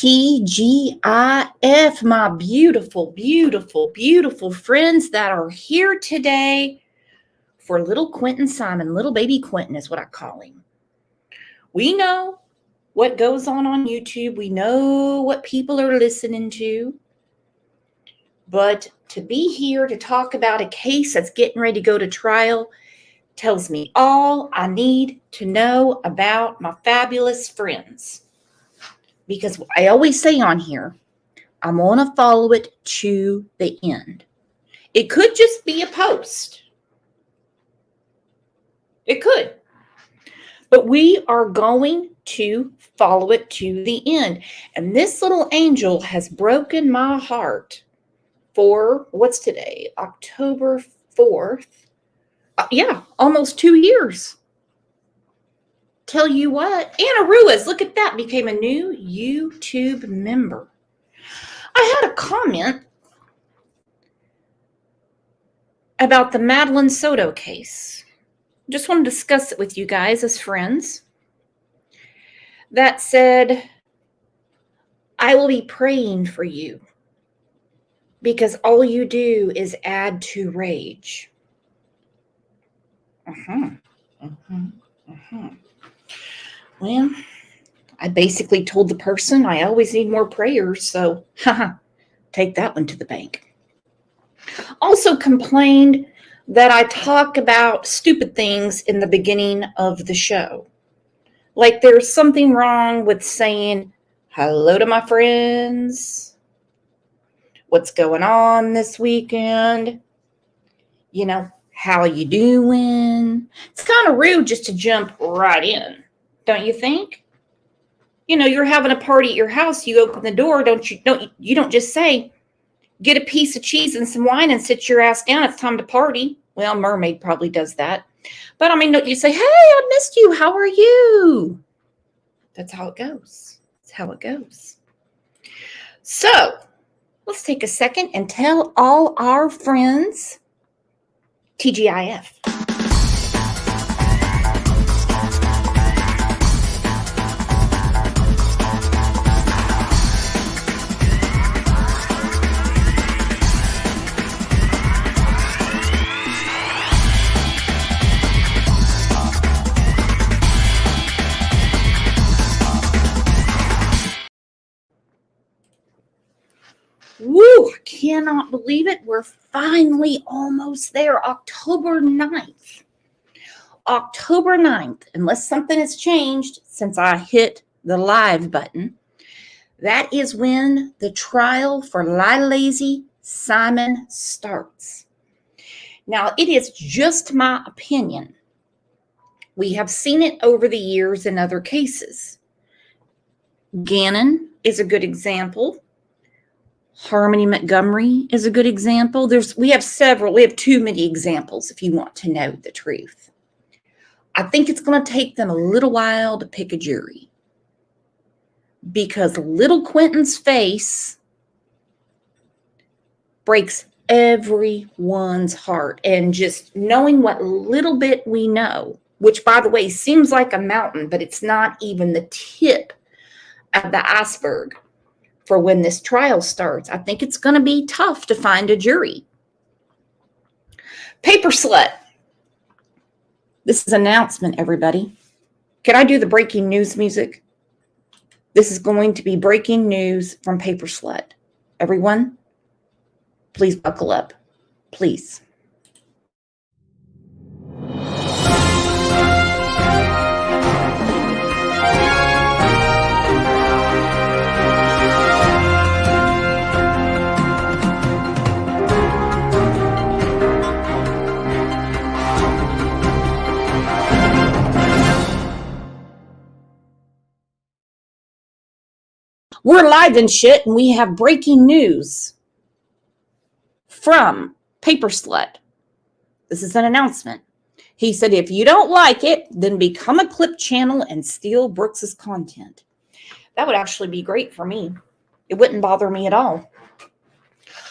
TGIF, my beautiful, beautiful, beautiful friends that are here today for little Quinton Simon. Little baby Quinton is what I call him. We know what goes on YouTube. We know what people are listening to. But to be here to talk about a case that's getting ready to go to trial tells me all I need to know about my fabulous friends. Because I always say on here, I'm going to follow it to the end. It could just be a post. It could. But we are going to follow it to the end. And this little angel has broken my heart for, what's today? October 4th. Almost 2 years. Tell you what, Anna Ruiz, look at that, became a new YouTube member. I had a comment about the Madeline Soto case. Just want to discuss it with you guys as friends. That said, I will be praying for you because all you do is add to rage. Well, I basically told the person I always need more prayers, so take that one to the bank. Also complained that I talk about stupid things in the beginning of the show. Like there's something wrong with saying hello to my friends, what's going on this weekend, how you doing? It's kind of rude just to jump right in. Don't you think? You're having a party at your house. You open the door. You don't just say, get a piece of cheese and some wine and sit your ass down. It's time to party. Well, Mermaid probably does that. But don't you say, hey, I missed you. How are you? That's how it goes. That's how it goes. So let's take a second and tell all our friends TGIF. Woo! I cannot believe it. We're finally almost there. October 9th. October 9th, unless something has changed since I hit the live button, that is when the trial for Lazy Simon starts. Now, it is just my opinion. We have seen it over the years in other cases. Gannon is a good example. Harmony Montgomery is a good example. We have too many examples if you want to know the truth. I think it's going to take them a little while to pick a jury because little Quinton's face breaks everyone's heart. And just knowing what little bit we know, which by the way seems like a mountain, but it's not even the tip of the iceberg. For when this trial starts, I think it's going to be tough to find a jury. Paper Slut. This is an announcement, everybody. Can I do the breaking news music? This is going to be breaking news from Paper Slut. Everyone, please buckle up. Please. We're live and shit, and we have breaking news from Paper Slut. This is an announcement. He said, if you don't like it, then become a clip channel and steal Brooks's content. That would actually be great for me. It wouldn't bother me at all.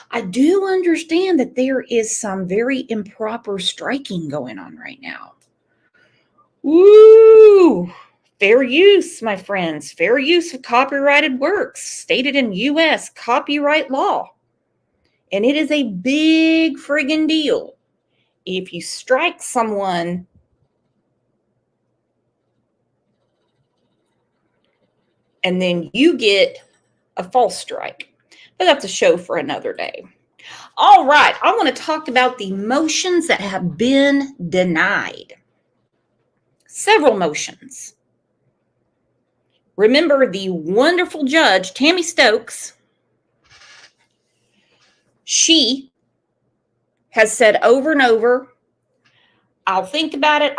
I do understand that there is some very improper striking going on right now. Woo! Fair use, my friends, fair use of copyrighted works stated in U.S. copyright law. And it is a big friggin' deal if you strike someone and then you get a false strike. But that's a show for another day. All right, I want to talk about the motions that have been denied. Several motions. Remember the wonderful judge, Tammy Stokes. She has said over and over, I'll think about it,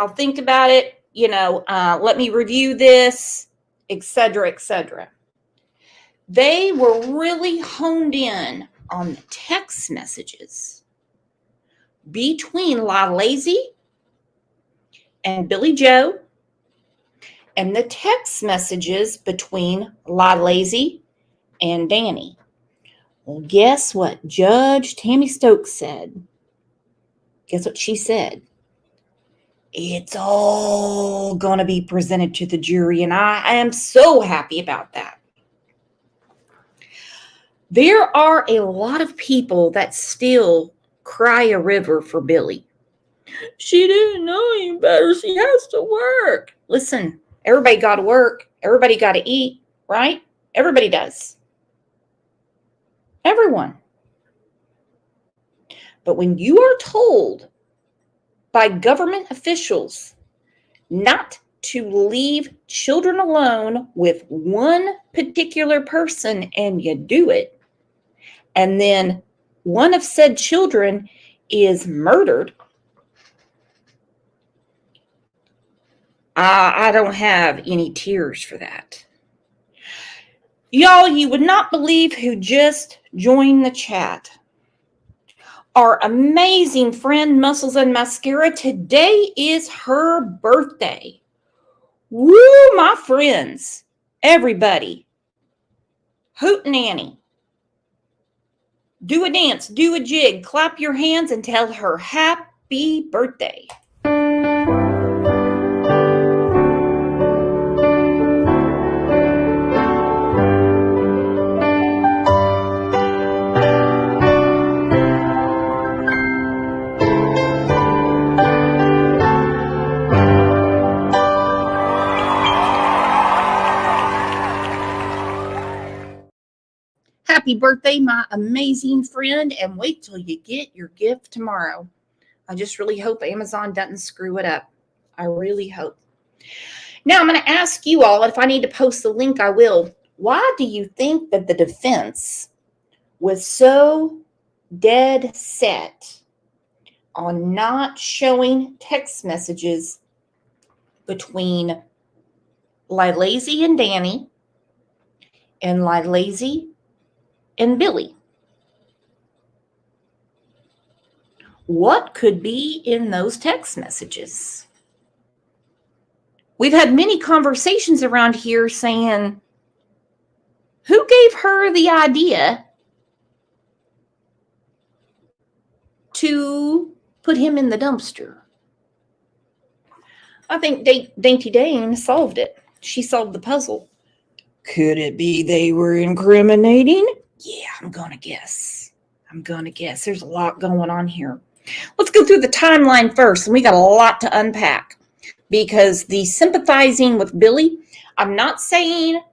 let me review this, etc., etc. They were really honed in on the text messages between LaLazy and Billy Joe, and the text messages between LaLazy and Danny. Well, guess what Judge Tammy Stokes said? Guess what she said? It's all going to be presented to the jury, and I am so happy about that. There are a lot of people that still cry a river for Billy. She didn't know any better. She has to work. Listen, everybody got to work. Everybody got to eat, right? Everybody does. Everyone. But when you are told by government officials not to leave children alone with one particular person and you do it, and then one of said children is murdered, I don't have any tears for that. Y'all, you would not believe who just joined the chat. Our amazing friend, Muscles and Mascara, today is her birthday. Woo, my friends, everybody, hootenanny. Do a dance, do a jig, clap your hands and tell her happy birthday. Happy birthday, my amazing friend, and wait till you get your gift tomorrow. I just really hope Amazon doesn't screw it up. I really hope. Now, I'm going to ask you all, if I need to post the link, I will. Why do you think that the defense was so dead set on not showing text messages between LaLazy and Danny and LaLazy and Billy? What could be in those text messages? We've had many conversations around here saying, who gave her the idea to put him in the dumpster? I think Dainty Dane solved it. She solved the puzzle. Could it be they were incriminating? Yeah, I'm going to guess. There's a lot going on here. Let's go through the timeline first, and we got a lot to unpack. Because the sympathizing with Billy, I'm not saying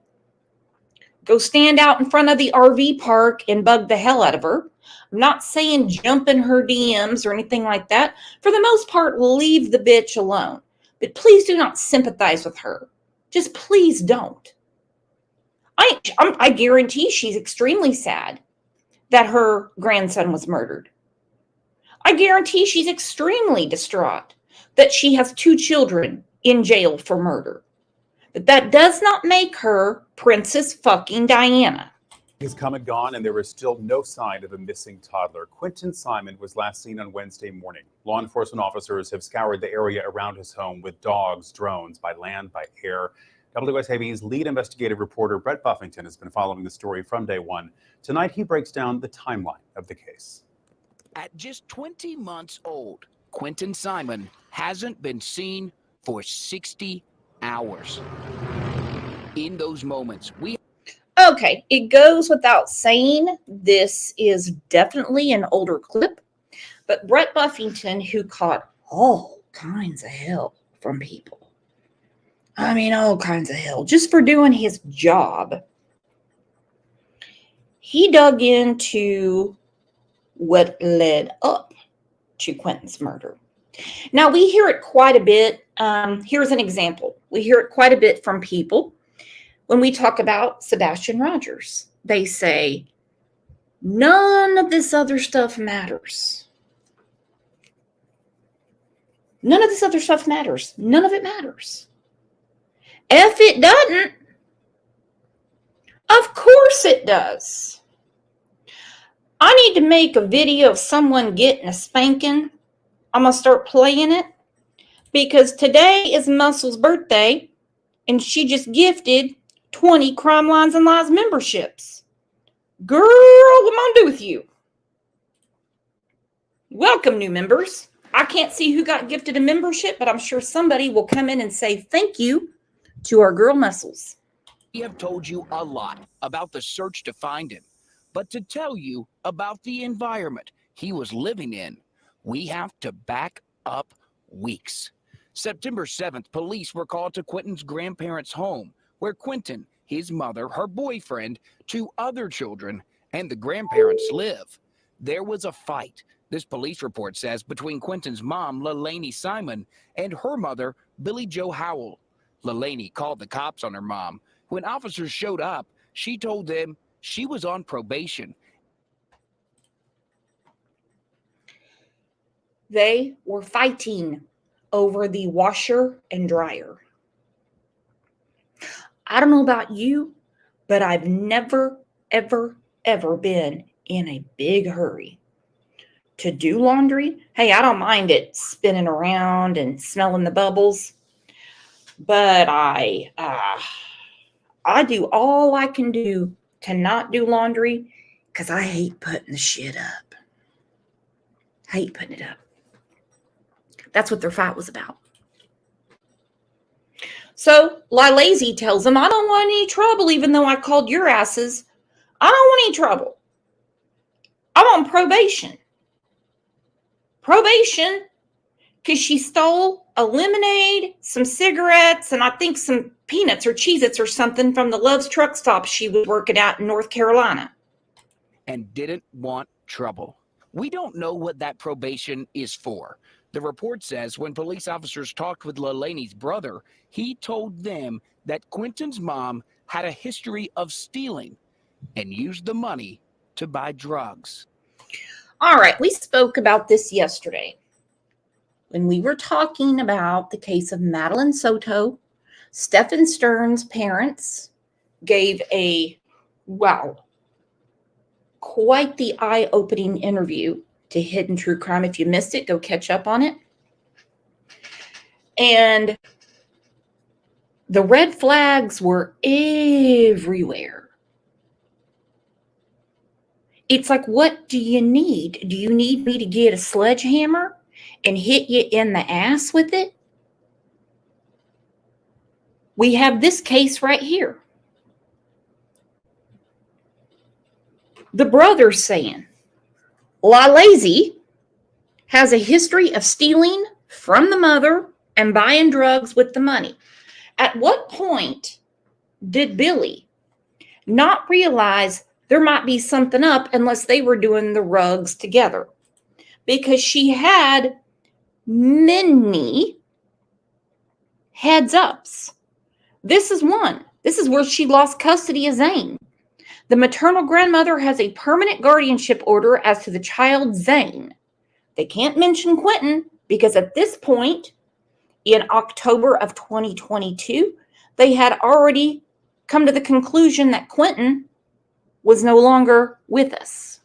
go stand out in front of the RV park and bug the hell out of her. I'm not saying jump in her DMs or anything like that. For the most part, leave the bitch alone. But please do not sympathize with her. Just please don't. I guarantee she's extremely sad that her grandson was murdered. I guarantee she's extremely distraught that she has 2 children in jail for murder. But that does not make her Princess fucking Diana. He's come and gone, and there is still no sign of a missing toddler. Quinton Simon was last seen on Wednesday morning. Law enforcement officers have scoured the area around his home with dogs, drones, by land, by air. WSAB's lead investigative reporter Brett Buffington has been following the story from day one. Tonight, he breaks down the timeline of the case. At just 20 months old, Quinton Simon hasn't been seen for 60 hours. In those moments, we Okay, it goes without saying this is definitely an older clip, but Brett Buffington, who caught all kinds of hell from people, I mean, all kinds of hell, just for doing his job, he dug into what led up to Quinton's murder. Now, we hear it quite a bit. Here's an example. We hear it quite a bit from people when we talk about Sebastian Rogers. They say, none of this other stuff matters. None of this other stuff matters. None of it matters. If it doesn't, of course it does. I need to make a video of someone getting a spanking. I'm going to start playing it because today is Muscle's birthday and she just gifted 20 Crime Lines and Lies memberships. Girl, what am I do with you? Welcome, new members. I can't see who got gifted a membership, but I'm sure somebody will come in and say thank you to our girl Muscles. We have told you a lot about the search to find him, but to tell you about the environment he was living in, we have to back up weeks. September 7th, police were called to Quinton's grandparents' home, where Quinton, his mother, her boyfriend, 2 other children, and the grandparents live. There was a fight, this police report says, between Quinton's mom, Leilani Simon, and her mother, Billie Jo Howell. Leilani called the cops on her mom. When officers showed up, she told them she was on probation. They were fighting over the washer and dryer. I don't know about you, but I've never, ever, ever been in a big hurry to do laundry. Hey, I don't mind it spinning around and smelling the bubbles, but I do all I can do to not do laundry because I hate putting the shit up. I hate putting it up. That's what their fight was about. So Lazy tells him, I don't want any trouble, even though I called your asses. I don't want any trouble. I'm on probation. Probation because she stole a lemonade, some cigarettes, and I think some peanuts or Cheez-Its or something from the Love's truck stop she was working at in North Carolina. And didn't want trouble. We don't know what that probation is for. The report says when police officers talked with Leilani's brother, he told them that Quinton's mom had a history of stealing and used the money to buy drugs. All right, we spoke about this yesterday when we were talking about the case of Madeline Soto. Stephen Stern's parents gave quite the eye-opening interview to Hidden True Crime. If you missed it, go catch up on it. And the red flags were everywhere. It's like, what do you need? Do you need me to get a sledgehammer and hit you in the ass with it? We have this case right here. The brother's saying, Lazy has a history of stealing from the mother and buying drugs with the money. At what point did Billy not realize there might be something up unless they were doing the rugs together? Because she had many heads ups. This is one. This is where she lost custody of Zane. The maternal grandmother has a permanent guardianship order as to the child Zane. They can't mention Quinton because at this point, in October of 2022, they had already come to the conclusion that Quinton was no longer with us.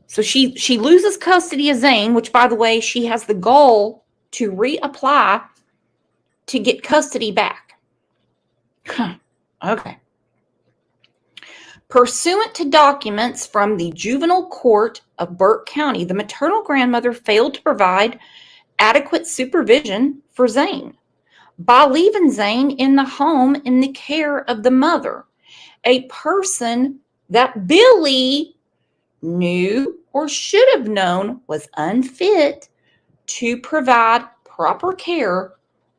So she loses custody of Zane, which, by the way, she has the goal to reapply to get custody back. Okay. Pursuant to documents from the juvenile court of Burke County, the maternal grandmother failed to provide adequate supervision for Zane. by leaving Zane in the home in the care of the mother, a person that Billy knew or should have known was unfit to provide proper care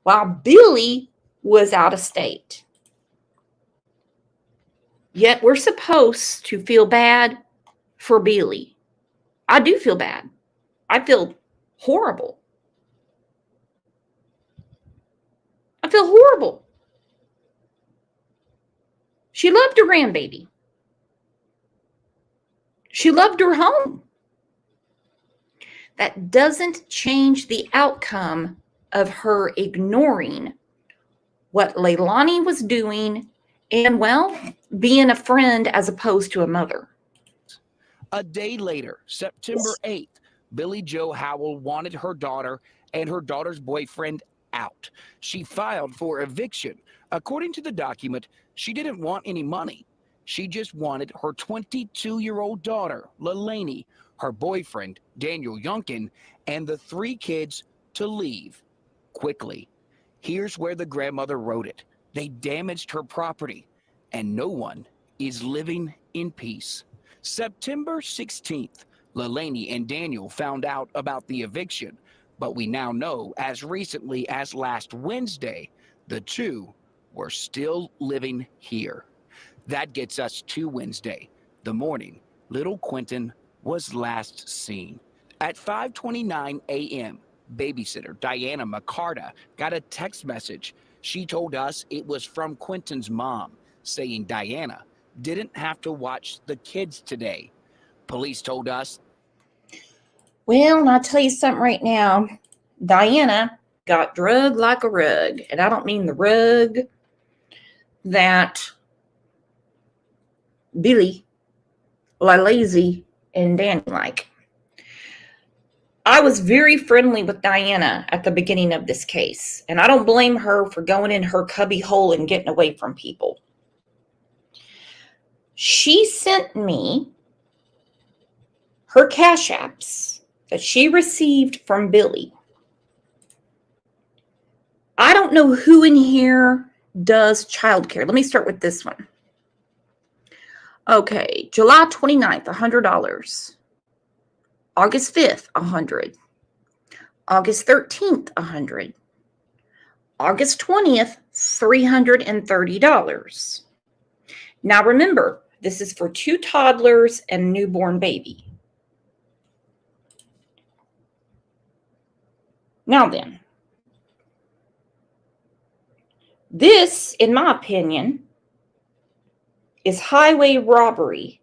while Billy was out of state. Yet we're supposed to feel bad for Billy. I do feel bad. I feel horrible. I feel horrible. She loved her grandbaby. She loved her home. That doesn't change the outcome of her ignoring what Leilani was doing and, well, being a friend as opposed to a mother. A day later, September 8th, Billy Joe Howell wanted her daughter and her daughter's boyfriend out. She filed for eviction. According to the document, she didn't want any money. She just wanted her 22-year-old daughter, Leilani, her boyfriend, Daniel Youngkin, and the 3 kids to leave quickly. Here's where the grandmother wrote it. They damaged her property, and no one is living in peace. September 16th, Leilani and Daniel found out about the eviction, but we now know as recently as last Wednesday, the 2 were still living here. That gets us to Wednesday, the morning little Quinton was last seen. At 5:29 a.m., babysitter Diana McCarta got a text message. She told us it was from Quinton's mom, saying Diana didn't have to watch the kids today. Police told us, Well, I'll tell you something right now. Diana got drugged like a rug. And I don't mean the rug that Billy, Lazy, and Danny like. I was very friendly with Diana at the beginning of this case. And I don't blame her for going in her cubby hole and getting away from people. She sent me her cash apps that she received from Billy. I don't know who in here does childcare. Let me start with this one. Okay, July 29th, $100. August 5th, $100. August 13th, $100. August 20th, $330. Now remember, this is for 2 toddlers and a newborn baby. Now then, this, in my opinion, is highway robbery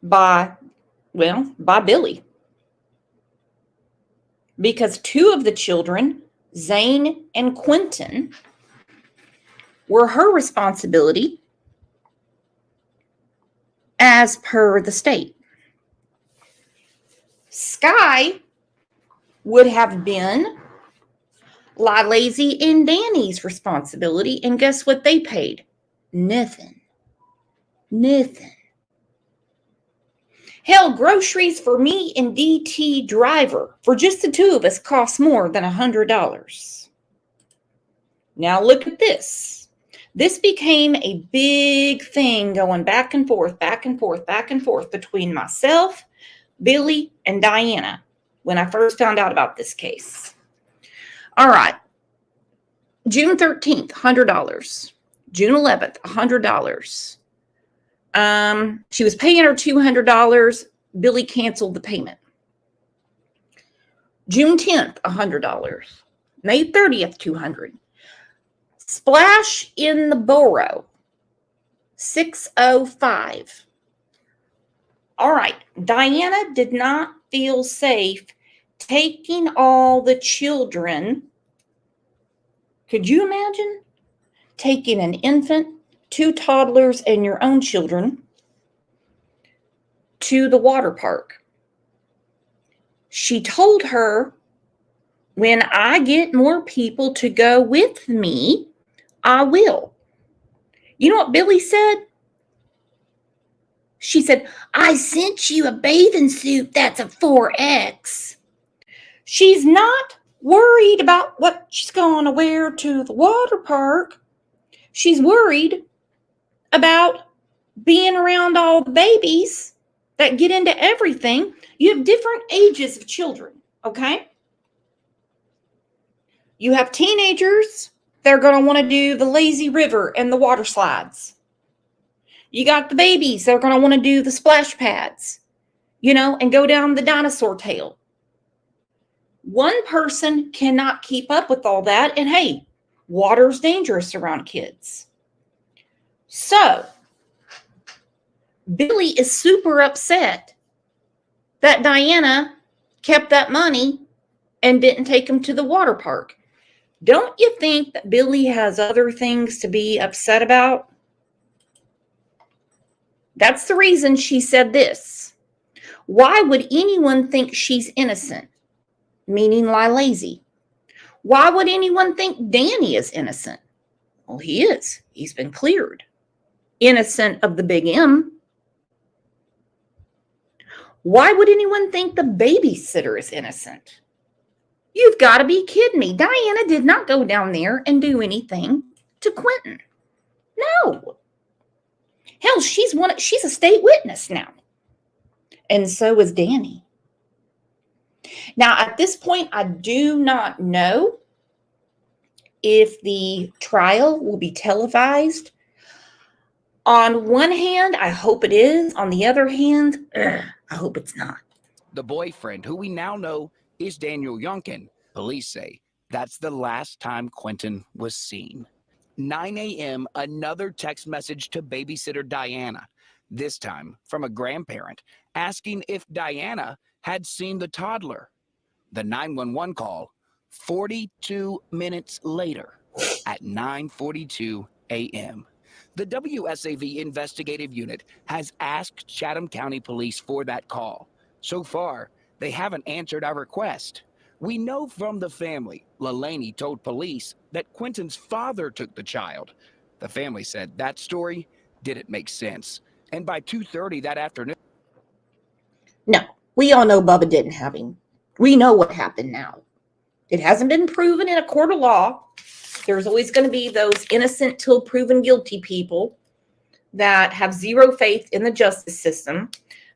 by Billy. Because 2 of the children, Zane and Quinton, were her responsibility as per the state. Sky would have been Lazy and Danny's responsibility, and guess what they paid? Nothing. Hell, groceries for me and DT driver for just the 2 of us cost more than $100. Now look at this. This became a big thing going back and forth between myself, Billy, and Diana when I first found out about this case. All right. June 13th, $100. June 11th, $100. She was paying her $200. Billy canceled the payment. June 10th, $100. May 30th, $200. Splash in the borough, $605. All right. Diana did not feel safe taking all the children. Could you imagine taking an infant, 2 toddlers, and your own children to the water park? She told her, when I get more people to go with me, I will. You know what Billy said? She said, I sent you a bathing suit that's a 4X. She's not worried about what she's going to wear to the water park. She's worried about being around all the babies that get into everything. You have different ages of children, okay? You have teenagers, they're going to want to do the lazy river and the water slides. You got the babies, they're going to want to do the splash pads, and go down the dinosaur tail. One person cannot keep up with all that. And hey, water's dangerous around kids. So, Billy is super upset that Diana kept that money and didn't take him to the water park. Don't you think that Billy has other things to be upset about? That's the reason she said this. Why would anyone think she's innocent? Meaning lie lazy. Why would anyone think Danny is innocent? Well, he is. He's been cleared. Innocent of the big M. Why would anyone think the babysitter is innocent? You've got to be kidding me. Diana did not go down there and do anything to Quinton. No. Hell, she's a state witness now. And so is Danny. Now, at this point, I do not know if the trial will be televised. On one hand, I hope it is. On the other hand, I hope it's not. The boyfriend, who we now know is Daniel Youngkin, police say that's the last time Quinton was seen. 9 a.m., another text message to babysitter Diana, this time from a grandparent, asking if Diana had seen the toddler. The 911 call, 42 minutes later at 9:42 a.m. The WSAV investigative unit has asked Chatham County Police for that call. So far, they haven't answered our request. We know from the family, Lalaney told police that Quinton's father took the child. The family said that story didn't make sense. And by 2:30 that afternoon... No, we all know Bubba didn't have him. We know what happened now. It hasn't been proven in a court of law. There's always going to be those innocent till proven guilty people that have zero faith in the justice system.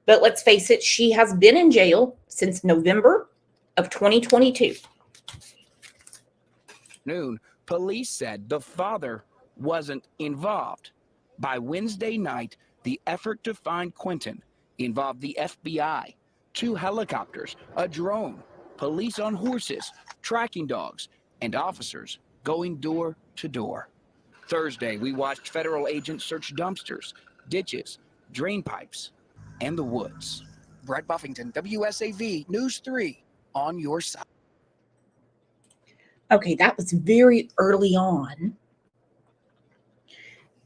But let's face it, she has been in jail since November of 2022. Police said the father wasn't involved. By Wednesday night, the effort to find Quinton involved the FBI, 2 helicopters, a drone, police on horses, tracking dogs, and officers going door to door. Thursday, we watched federal agents search dumpsters, ditches, drain pipes, and the woods. Brett Buffington, WSAV News 3, on your side. Okay, that was very early on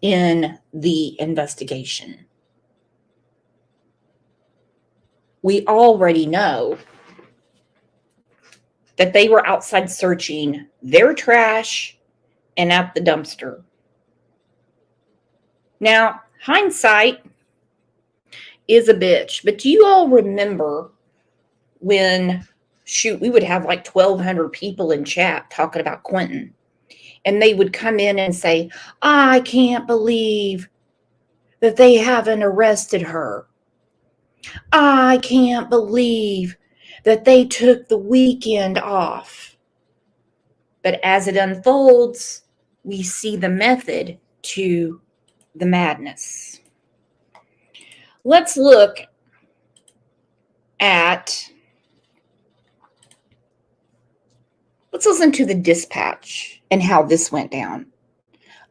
in the investigation. We already know that they were outside searching their trash and at the dumpster. Now, hindsight is a bitch, but do you all remember when, we would have like 1,200 people in chat talking about Quinton, and they would come in and say, I can't believe that they haven't arrested her. I can't believe that they took the weekend off. But as it unfolds, we see the method to the madness. Let's look at, let's listen to the dispatch and how this went down.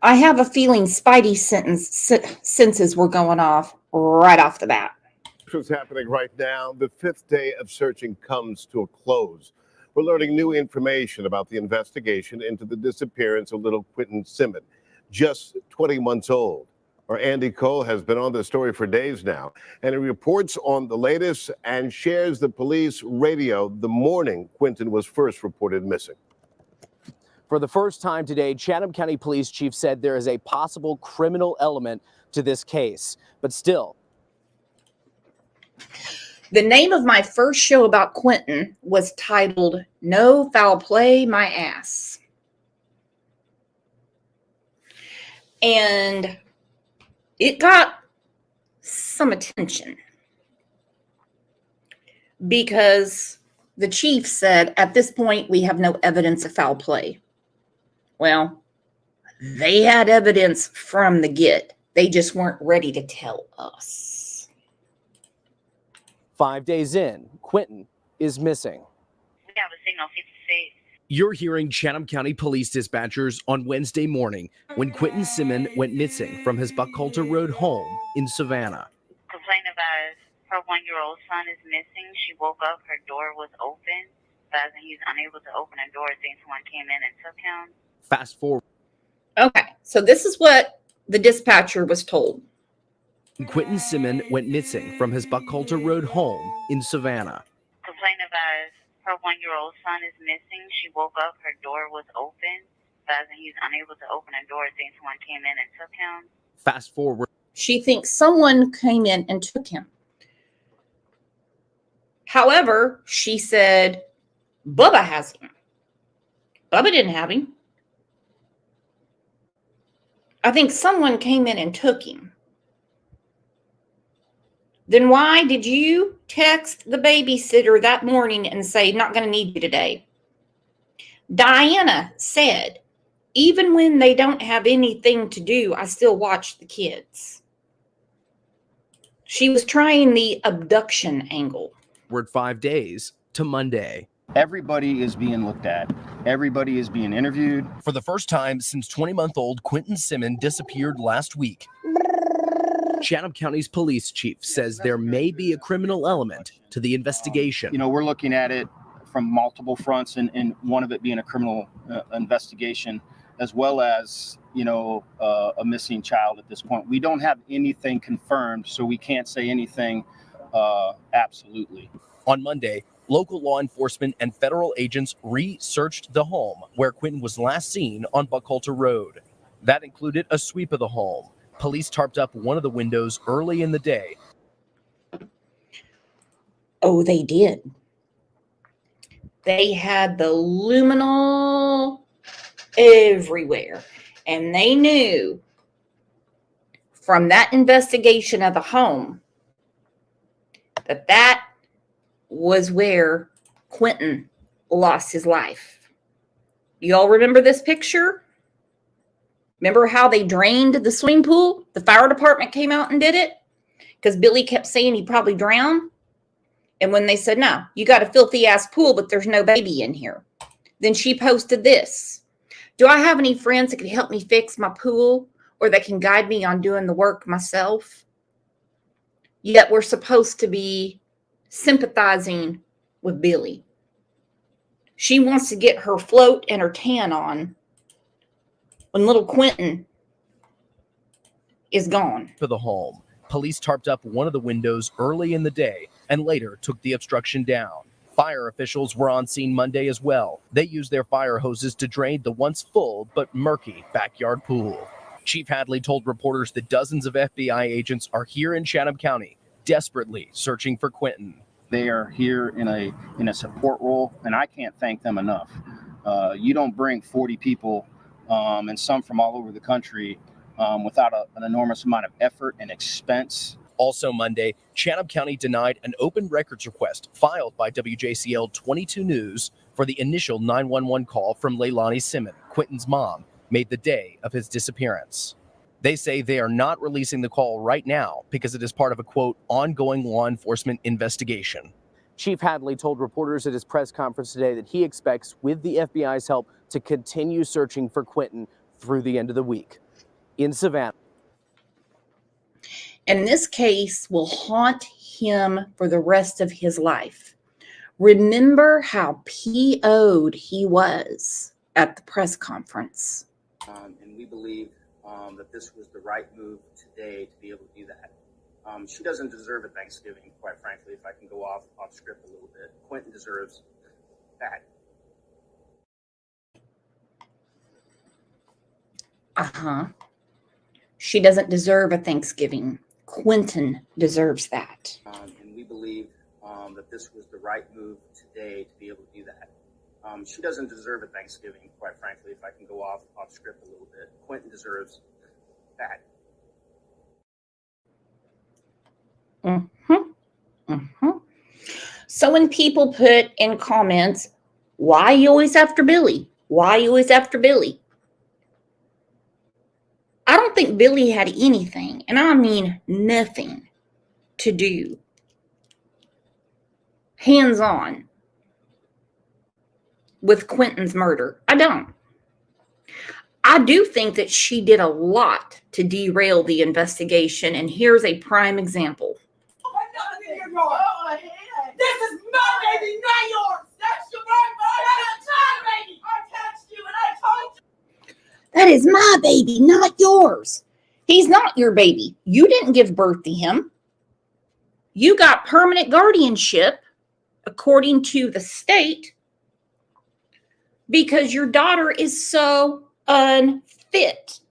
I have a feeling Spidey senses were going off right off the bat. What's happening right now? The 5th day of searching comes to a close. We're learning new information about the investigation into the disappearance of little Quinton Simmons, just 20 months old. Our Andy Cole has been on the story for days now, and he reports on the latest and shares the police radio the morning Quinton was first reported missing. For the first time today, Chatham County Police Chief said there is a possible criminal element to this case, but still. The name of my first show about Quinton was titled No Foul Play My Ass. And it got some attention because the chief said, at this point, we have no evidence of foul play. Well, they had evidence from the get. They just weren't ready to tell us. 5 days in, Quinton is missing. We have a signal 56. You're hearing Chatham County police dispatchers on Wednesday morning when Quinton Simmons went missing from his Buckhalter Road home in Savannah. Complaint advised her 1-year-old son is missing. She woke up, her door was open, but he's unable to open the door. Saying someone came in and took him. Fast forward. Okay, so this is what the dispatcher was told. Quinton Simmons went missing from his Buckhalter Road home in Savannah. Complaint advised her 1-year-old son is missing. She woke up, her door was open, but he's unable to open the door. Saying someone came in and took him. Fast forward. She thinks someone came in and took him. However, she said, Bubba has him. Bubba didn't have him. I think someone came in and took him. Then why did you text the babysitter that morning and say, not going to need you today? Diana said, even when they don't have anything to do, I still watch the kids. She was trying the abduction angle. Word 5 days to Monday. Everybody is being looked at. Everybody is being interviewed. For the first time since 20-month-old Quinton Simmons disappeared last week, Chatham County's police chief says there may be a criminal element to the investigation. You know, we're looking at it from multiple fronts, and one of it being a criminal investigation, as well as, you know, a missing child at this point. We don't have anything confirmed, so we can't say anything absolutely. On Monday, local law enforcement and federal agents researched the home where Quinton was last seen on Buckhalter Road. That included a sweep of the home. Police tarped up one of the windows early in the day. Oh, they did. They had the luminol everywhere. And they knew from that investigation of the home that that was where Quinton lost his life. You all remember this picture? Remember how they drained the swimming pool? The fire department came out and did it because Billy kept saying he probably drowned. And when they said, no, you got a filthy ass pool, but there's no baby in here. Then she posted this. Do I have any friends that can help me fix my pool or that can guide me on doing the work myself? Yet we're supposed to be sympathizing with Billy. She wants to get her float and her tan on when little Quinton is gone. For the home, police tarped up one of the windows early in the day and later took the obstruction down. Fire officials were on scene Monday as well. They used their fire hoses to drain the once full but murky backyard pool. Chief Hadley told reporters that dozens of FBI agents are here in Chatham County, desperately searching for Quinton. They are here in a support role, and I can't thank them enough. You don't bring 40 people and some from all over the country without an enormous amount of effort and expense. Also Monday, Chatham County denied an open records request filed by WJCL 22 News for the initial 911 call from Leilani Simmons, Quinton's mom, made the day of his disappearance. They say they are not releasing the call right now because it is part of a, quote, ongoing law enforcement investigation. Chief Hadley told reporters at his press conference today that he expects, with the FBI's help, to continue searching for Quinton through the end of the week. In Savannah. And this case will haunt him for the rest of his life. Remember how PO'd he was at the press conference. And we believe that this was the right move today to be able to do that. She doesn't deserve a Thanksgiving, quite frankly, if I can go off script a little bit. Quinton deserves that. She doesn't deserve a Thanksgiving. Quinton deserves that. And we believe this was the right move today to be able to do that. She doesn't deserve a Thanksgiving, quite frankly, if I can go off script a little bit. Quinton deserves that. So when people put in comments, why you always after Billy? Why you always after Billy? I don't think Billy had anything, and I mean nothing, to do hands-on with Quinton's murder. I don't. I do think that she did a lot to derail the investigation, and here's a prime example. This is my baby, not yours. That's your baby. I touched you and I told you. That is my baby, not yours. He's not your baby. You didn't give birth to him. You got permanent guardianship, according to the state, because your daughter is so unfit.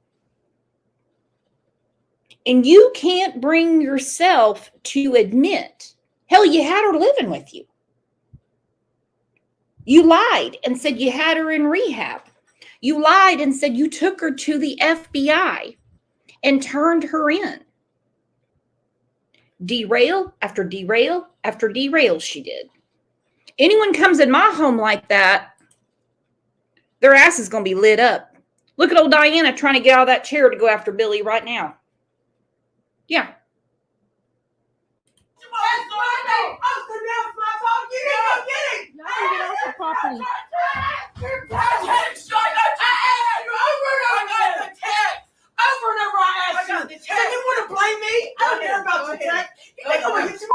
And you can't bring yourself to admit, hell, you had her living with you. You lied and said you had her in rehab. You lied and said you took her to the FBI and turned her in. Derail after derail after derail she did. Anyone comes in my home like that, their ass is going to be lit up. Look at old Diana trying to get out of that chair to go after Billy right now. Yeah. Property. Over and over I asked you. So you want to blame me? I don't care about the text. You think I'm going to hit you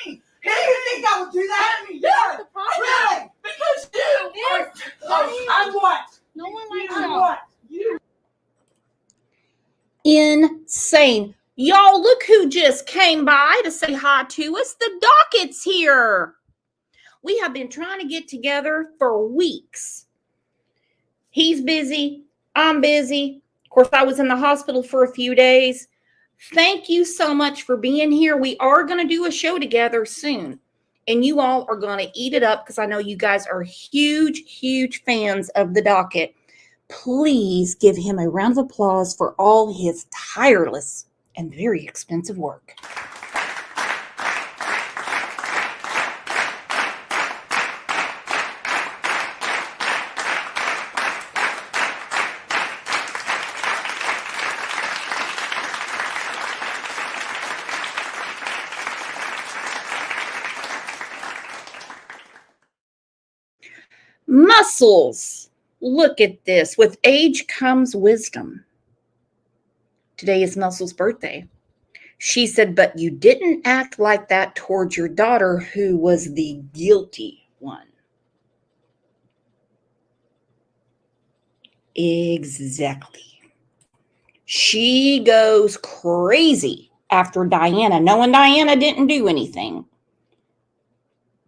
me? Do you think I would do that? Yeah. Really? Because you. I'm what? No one likes I'm you. what? You. Insane. Y'all, look who just came by to say hi to us. The docket's here. We have been trying to get together for weeks. He's busy. I'm busy. Of course, I was in the hospital for a few days. Thank you so much for being here. We are going to do a show together soon. And you all are going to eat it up because I know you guys are huge, huge fans of the docket. Please give him a round of applause for all his tireless and very expensive work. Muscles. Look at this. With age comes wisdom. Today is Muscle's birthday. She said, but you didn't act like that towards your daughter, who was the guilty one. Exactly. She goes crazy after Diana, knowing Diana didn't do anything.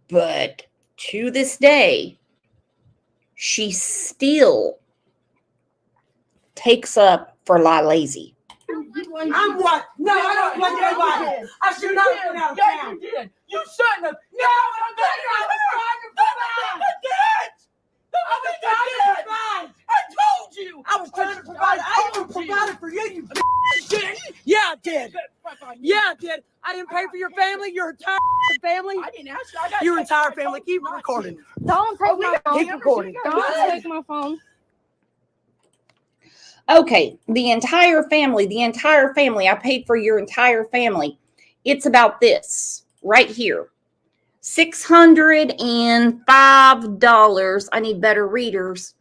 But to this day, she still takes up for Lazy. I'm what? No, I don't blame anybody. I should not have been out of town. You did. You shouldn't have. No, I'm not trying to provide. I told you. I was trying to provide. I even provided for you. You didn't. Yeah, I did. Yeah, I did. I didn't pay for your family. Your entire family. I didn't ask you. Your entire family. Keep recording. Don't take my phone. Keep recording. Don't take my phone. Okay, the entire family. I paid for your entire family. It's about this right here. $605. I need better readers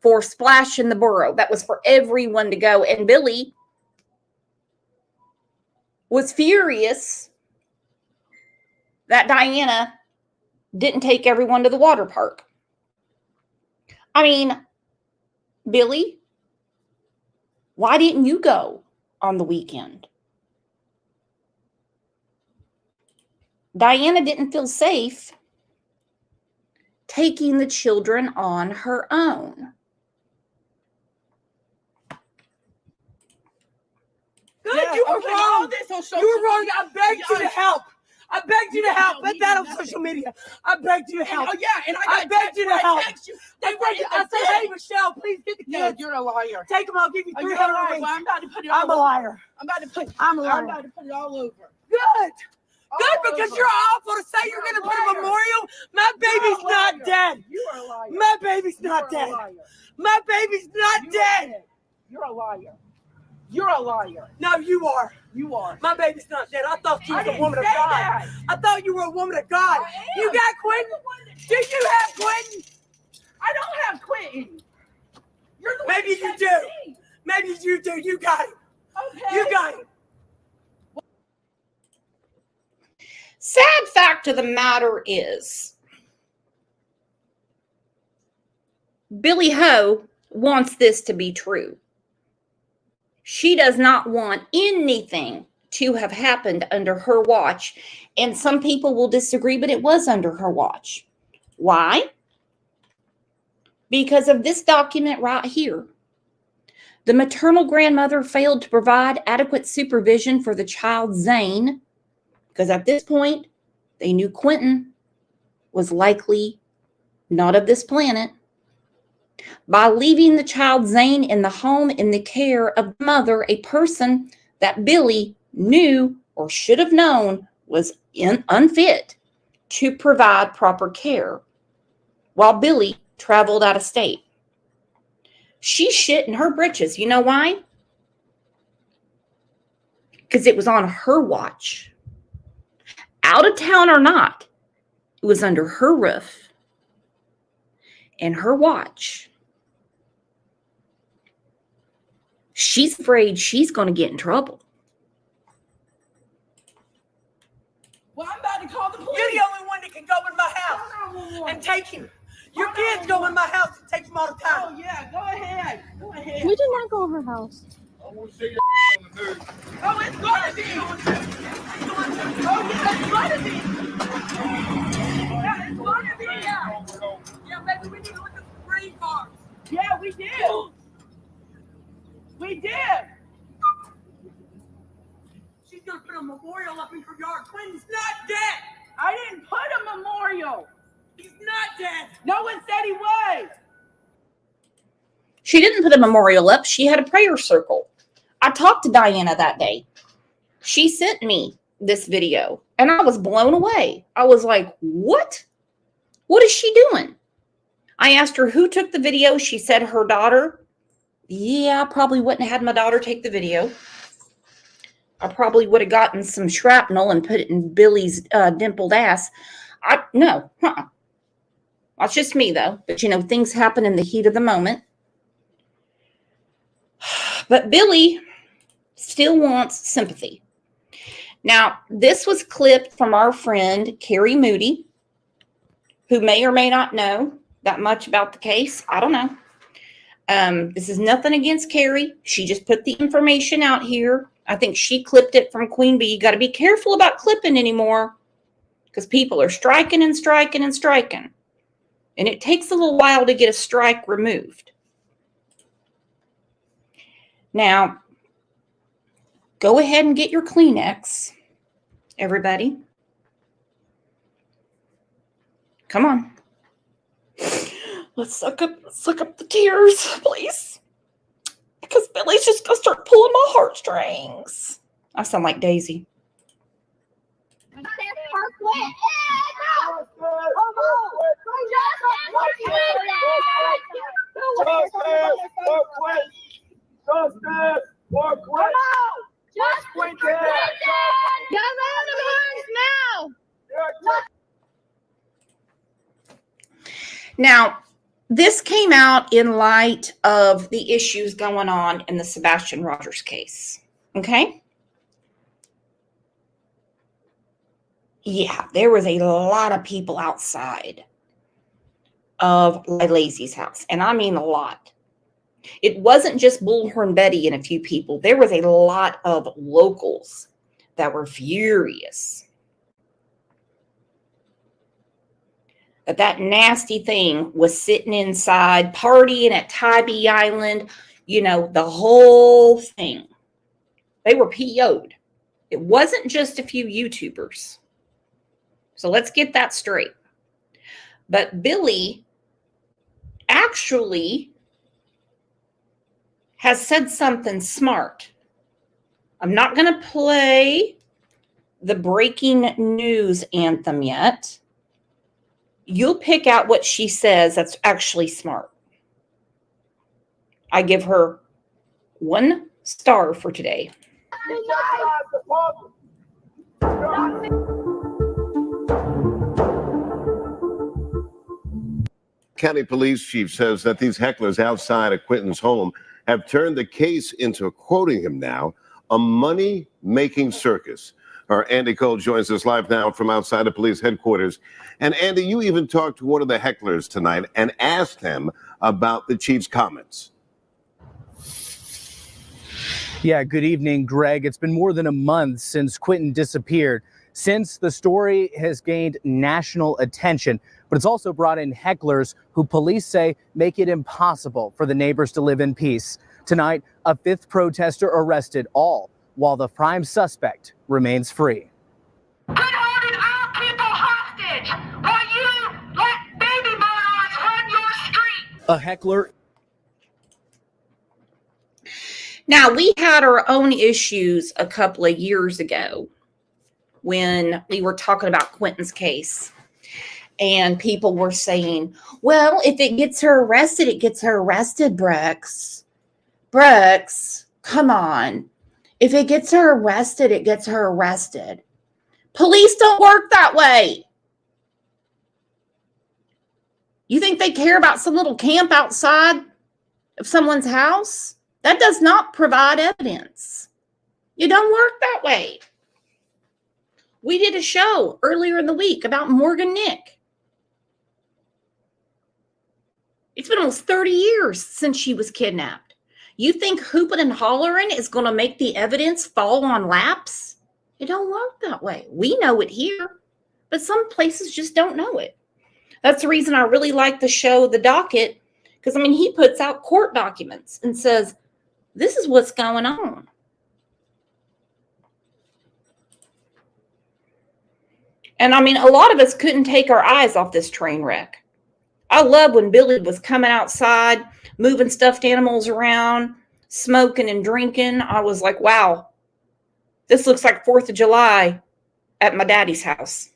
for Splash in the Borough. That was for everyone to go. And Billy was furious that Diana didn't take everyone to the water park. I mean, Billy, why didn't you go on the weekend? Diana didn't feel safe taking the children on her own. Good, yeah, you were wrong. You were wrong. I begged you to help. I begged you to help. Put that on social media. I begged you to help. Oh, yeah, and I begged you to help. I said, hey, Michelle, please get the kids. You're a liar. Take them. I'll give you Oh, you're a 300 liar. weeks. Well, I'm about to put it all I'm a over. liar. I'm about to put I'm a liar. I'm about to put it all over. Good. Good, All because over. you're awful to say you're going to put a memorial. My baby's You're a not liar. dead. You are a liar. My baby's You not are a dead. liar. My baby's not You are dead. You're a liar. You're a liar. No, you are. You are. My baby's not dead. I thought you I was a didn't woman of say God. that. I thought you were a woman of God. I am. You got Quinton? Do you have Quinton? I don't have Quinton. You're the one Maybe that you said do. to me. Maybe you do. You got him. Okay. You got him. Sad fact of the matter is, Billy Ho wants this to be true. She does not want anything to have happened under her watch. And some people will disagree, but it was under her watch. Why? Because of this document right here. The maternal grandmother failed to provide adequate supervision for the child Zane, because at this point, they knew Quinton was likely not of this planet, by leaving the child Zane in the home in the care of the mother, a person that Billy knew or should have known was unfit to provide proper care, while Billy traveled out of state. She shit in her britches. You know why? Because it was on her watch. Out of town or not, it was under her roof and her watch. She's afraid she's going to get in trouble. Well, I'm about to call the police. You're the only one that can go in my house and take him. Your kids go in my house and take him all the time. Oh, yeah. Go ahead. Go ahead. We did not go in her house. Oh, it's going to be. Oh, yeah, it's going to be. Yeah, it's going to be. Yeah, maybe we need to look at the green cards. Yeah, we did. We did. She's going to put a memorial up in her yard. Quinton's not dead. I didn't put a memorial. He's not dead. No one said he was. She didn't put a memorial up. She had a prayer circle. I talked to Diana that day. She sent me this video and I was blown away. I was like, what? What is she doing? I asked her who took the video. She said her daughter. Yeah, I probably wouldn't have had my daughter take the video. I probably would have gotten some shrapnel and put it in Billy's dimpled ass. No. That's just me, though. But, you know, things happen in the heat of the moment. But Billy still wants sympathy. Now, this was clipped from our friend, Carrie Moody, who may or may not know that much about the case. I don't know. This is nothing against Carrie. She just put the information out here. I think she clipped it from Queen Bee. You got to be careful about clipping anymore because people are striking and striking and striking. And it takes a little while to get a strike removed. Now, go ahead and get your Kleenex, everybody. Come on. Let's suck up the tears, please. Because Billy's just going to start pulling my heartstrings. I sound like Daisy. Now, this came out in light of the issues going on in the Sebastian Rogers case. Okay? Yeah, there was a lot of people outside of Lazy's house. And I mean a lot. It wasn't just Bullhorn Betty and a few people. There was a lot of locals that were furious that nasty thing was sitting inside, partying at Tybee Island, you know, the whole thing. They were PO'd. It wasn't just a few YouTubers. So let's get that straight. But Billy actually has said something smart. I'm not going to play the breaking news anthem yet. You'll pick out what she says that's actually smart. I give her 1 star for today. County police chief says that these hecklers outside of Quinton's home have turned the case into, quoting him now, a money-making circus. Our Andy Cole joins us live now from outside of police headquarters. And Andy, you even talked to one of the hecklers tonight and asked him about the chief's comments. Yeah, good evening, Greg. It's been more than a month since Quinton disappeared. Since the story has gained national attention, but it's also brought in hecklers who police say make it impossible for the neighbors to live in peace. Tonight, a 5th protester arrested, all while the prime suspect remains free. Quit holding our people hostage while you let baby murderers run your street. A heckler. Now, we had our own issues a couple of years ago when we were talking about Quinton's case. And people were saying, well, if it gets her arrested, it gets her arrested, Brooks. Brooks, come on. If it gets her arrested, it gets her arrested. Police don't work that way. You think they care about some little camp outside of someone's house? That does not provide evidence. You don't work that way. We did a show earlier in the week about Morgan Nick. It's been almost 30 years since she was kidnapped. You think hooping and hollering is going to make the evidence fall on laps? It don't work that way. We know it here, but some places just don't know it. That's the reason I really like the show, The Docket, because, I mean, he puts out court documents and says, this is what's going on. And, I mean, a lot of us couldn't take our eyes off this train wreck. I love when Billy was coming outside, moving stuffed animals around, smoking and drinking. I was like, wow, this looks like 4th of July at my daddy's house.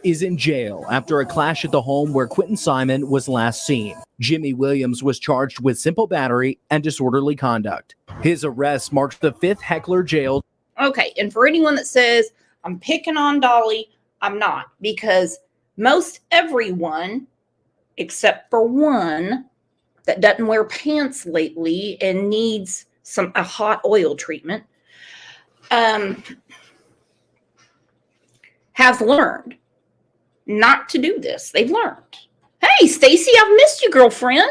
Is in jail after a clash at the home where Quinton Simon was last seen. Jimmy Williams was charged with simple battery and disorderly conduct. His arrest marks the 5th heckler jailed. Okay, and for anyone that says, I'm picking on Dolly, I'm not, because most everyone, except for one that doesn't wear pants lately and needs a hot oil treatment, have learned not to do this. They've learned. Hey, Stacy, I've missed you, girlfriend.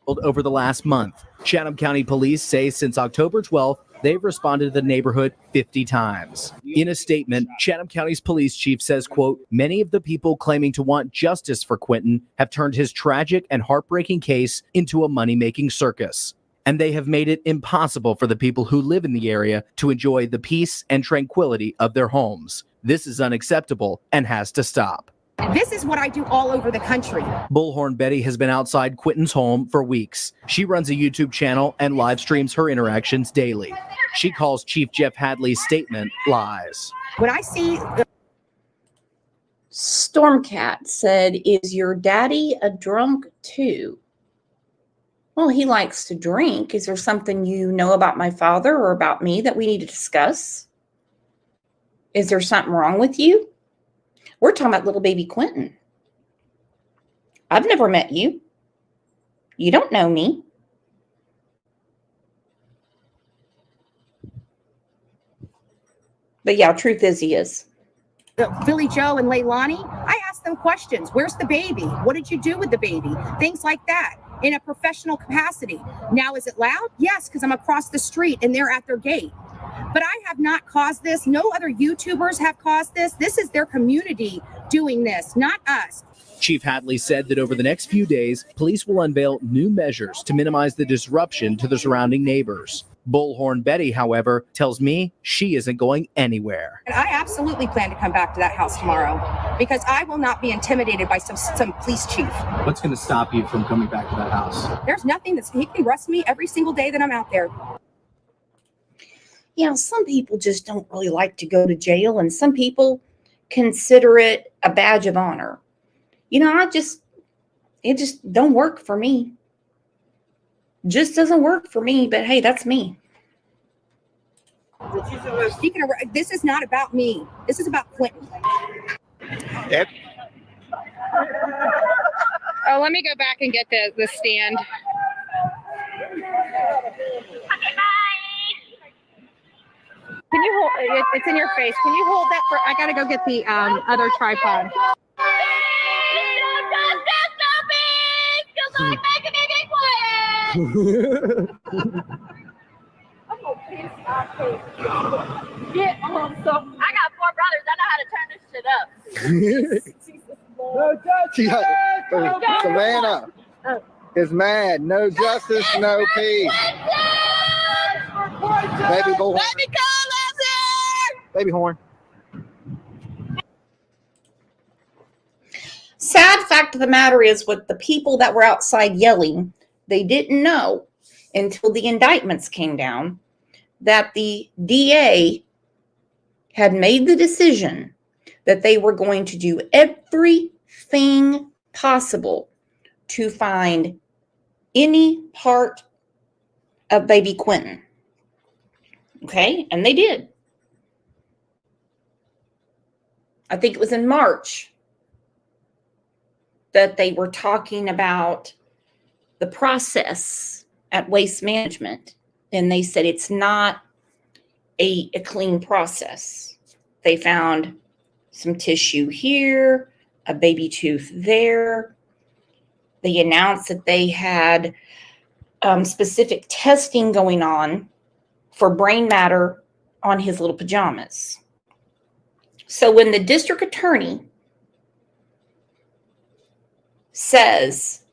Over the last month, Chatham County Police say since October 12th, they've responded to the neighborhood 50 times. In a statement, Chatham County's police chief says, quote, many of the people claiming to want justice for Quinton have turned his tragic and heartbreaking case into a money-making circus. And they have made it impossible for the people who live in the area to enjoy the peace and tranquility of their homes. This is unacceptable and has to stop. This is what I do all over the country. Bullhorn Betty has been outside Quinton's home for weeks. She runs a YouTube channel and live streams her interactions daily. She calls Chief Jeff Hadley's statement lies. When I see Stormcat said, is your daddy a drunk too? Well, he likes to drink. Is there something you know about my father or about me that we need to discuss? Is there something wrong with you? We're talking about little baby Quinton. I've never met you. You don't know me. But yeah, truth is he is. Billy Joe and Leilani, I asked them questions. Where's the baby? What did you do with the baby? Things like that in a professional capacity. Now, is it loud? Yes, because I'm across the street and they're at their gate. But I have not caused this. No other YouTubers have caused this. This is their community doing this, not us. Chief Hadley said that over the next few days, police will unveil new measures to minimize the disruption to the surrounding neighbors. Bullhorn Betty, however, tells me she isn't going anywhere. And I absolutely plan to come back to that house tomorrow because I will not be intimidated by some police chief. What's going to stop you from coming back to that house? There's nothing he can arrest me every single day that I'm out there. You know, some people just don't really like to go to jail, and some people consider it a badge of honor. You know, it just don't work for me. Just doesn't work for me, but hey, that's me. This is not about me. This is about Quinton. Yep. Oh, let me go back and get the stand. Can you hold it? It's in your face. Can you hold that for? I gotta go get the other tripod. Get on some. I got 4 brothers. I know how to turn this shit up. Savannah is mad. No justice, no peace. Baby Bullhorn. Baby Cole is here. Baby Horn. Sad fact of the matter is, with the people that were outside yelling, they didn't know until the indictments came down that the DA had made the decision that they were going to do everything possible to find any part of baby Quinton. Okay, and they did. I think it was in March that they were talking about the process at Waste Management, and they said it's not a clean process. They found some tissue here, a baby tooth there. They announced that they had specific testing going on for brain matter on his little pajamas. So when the district attorney says,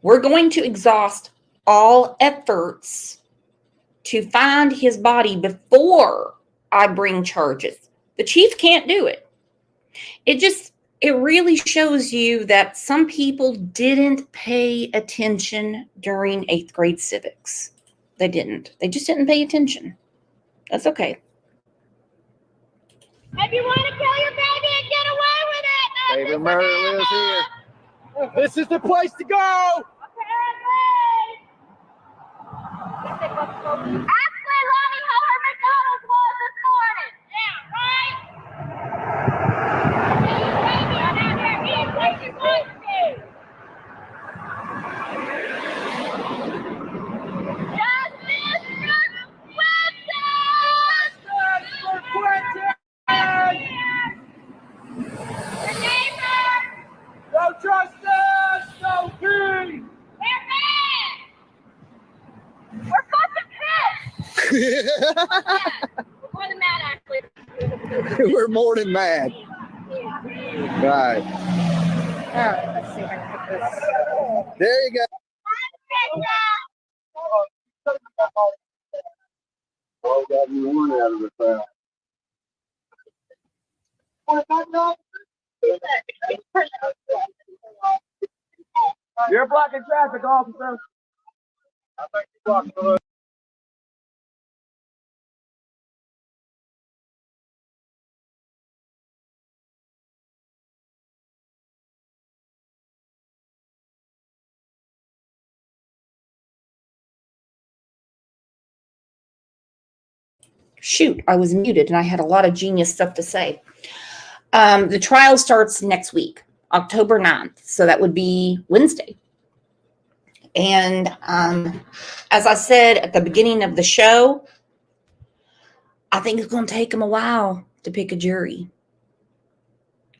we're going to exhaust all efforts to find his body before I bring charges, the chief can't do it. It really shows you that some people didn't pay attention during 8th grade civics. They didn't. They just didn't pay attention. That's okay. If you want to kill your baby and get away with it, Baby murder lives here. This is the place to go. Ask Leilani how her McDonald's was this morning. Yeah, right? Baby, I'm out here eating what you want to. Justice for Quinton! The neighbor! No justice, no peace. They're mad! We're fucking pissed! We're more than mad, actually. We're more than mad. Right. All right, let's see if I can put this. There you go. Oh, got me one out of the crowd. You're blocking traffic, officer. I think you're blocking the road. Shoot, I was muted and I had a lot of genius stuff to say. The trial starts next week, October 9th. So that would be Wednesday. And as I said at the beginning of the show, I think it's going to take them a while to pick a jury.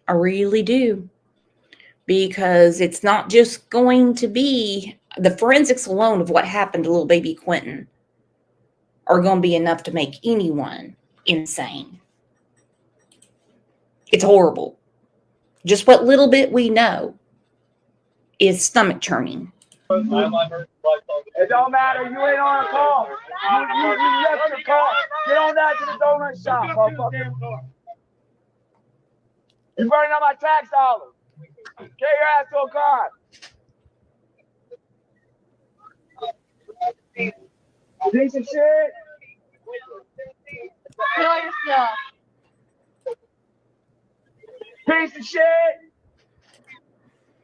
I really do. Because it's not just going to be the forensics alone of what happened to little baby Quinton are going to be enough to make anyone insane. It's horrible. Just what little bit we know is stomach churning. It don't matter. You ain't on a call. You left your call. Get on that to the donut shop, motherfucker. You burning up my tax dollars. Get your ass to a car. Piece of shit. Kill yourself. Piece of shit.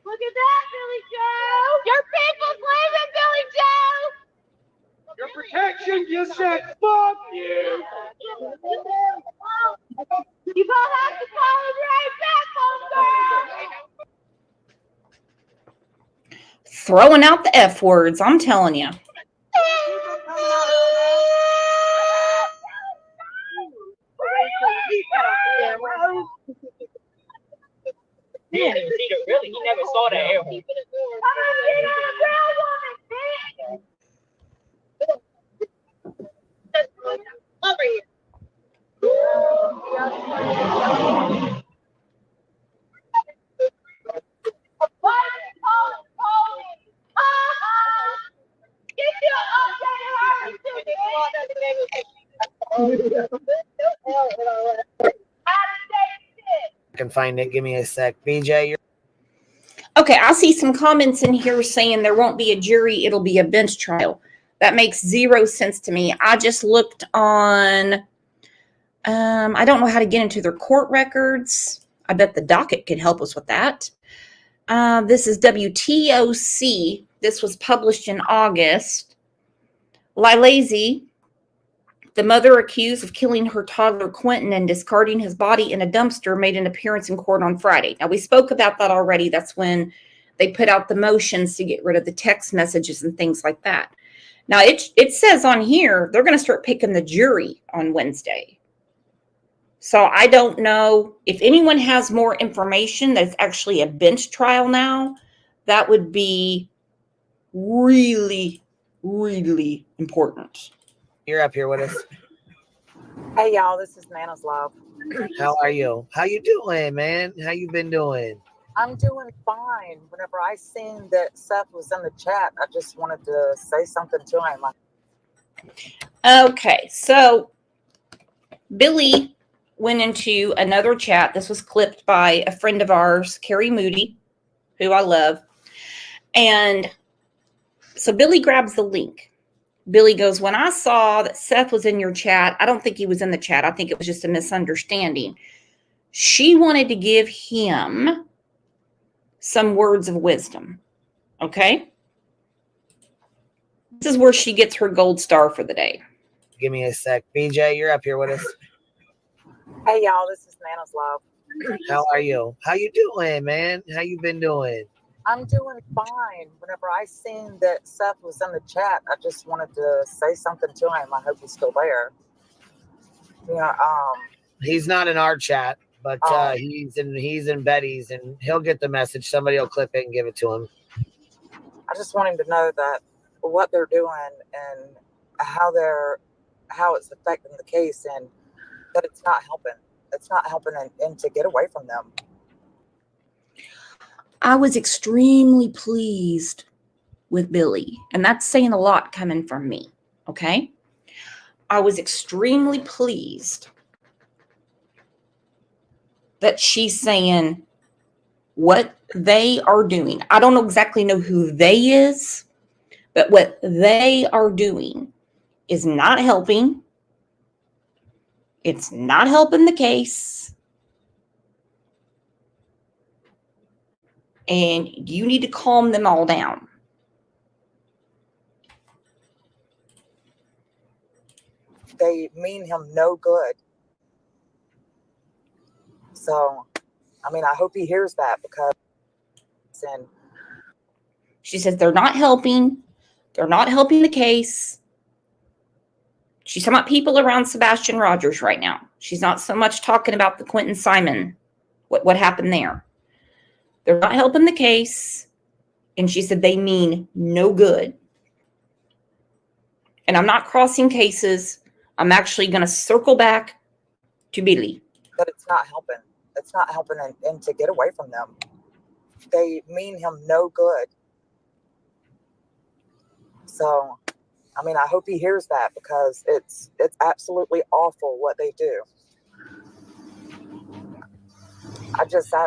Look at that, Billy Joe. Your people's leaving, Billy Joe. Your protection just said fuck you. You gonna have to call him right back, homegirl. Throwing out the F words, I'm telling you. Really, he never saw that air. Over here. I can find it. Give me a sec. BJ, you're Okay, I see some comments in here saying there won't be a jury, it'll be a bench trial. That makes zero sense to me. I just looked on, I don't know how to get into their court records. I bet the docket could help us with that. This is WTOC. This was published in August. Lilazy, the mother accused of killing her toddler Quinton and discarding his body in a dumpster, made an appearance in court on Friday. Now, we spoke about that already. That's when they put out the motions to get rid of the text messages and things like that. Now, it says on here they're going to start picking the jury on Wednesday. So I don't know if anyone has more information that it's actually a bench trial now. That would be really, really important. You're up here with us. Hey y'all, this is Nana's Love. How are you? How you doing, man? How you been doing? I'm doing fine. Whenever I seen that Seth was in the chat, I just wanted to say something to him. Okay, so Billy went into another chat. This was clipped by a friend of ours, Carrie Moody, who I love. And so Billy grabs the link. Billy goes, when I saw that Seth was in your chat, I don't think he was in the chat. I think it was just a misunderstanding. She wanted to give him some words of wisdom. Okay? This is where she gets her gold star for the day. Give me a sec. BJ, you're up here with us. Hey y'all, this is Nana's Love. How are you? How you doing, man? How you been doing? I'm doing fine. Whenever I seen that Seth was in the chat, I just wanted to say something to him. I hope he's still there. Yeah, He's not in our chat, but he's in Betty's, and he'll get the message. Somebody will clip it and give it to him. I just want him to know that what they're doing and how it's affecting the case, and that it's not helping. It's not helping, and to get away from them. I was extremely pleased with Billy, and that's saying a lot coming from me, okay? I was extremely pleased that she's saying what they are doing. I don't exactly know who they is, but what they are doing is not helping. It's not helping the case. And you need to calm them all down. They mean him no good. So, I mean, I hope he hears that, because she says they're not helping. They're not helping the case. She's talking about people around Sebastian Rogers right now. She's not so much talking about the Quinton Simon, what happened there. They're not helping the case. And she said they mean no good. And I'm not crossing cases. I'm actually going to circle back to Billy. But it's not helping. It's not helping, and to get away from them. They mean him no good. So, I mean, I hope he hears that, because it's absolutely awful what they do.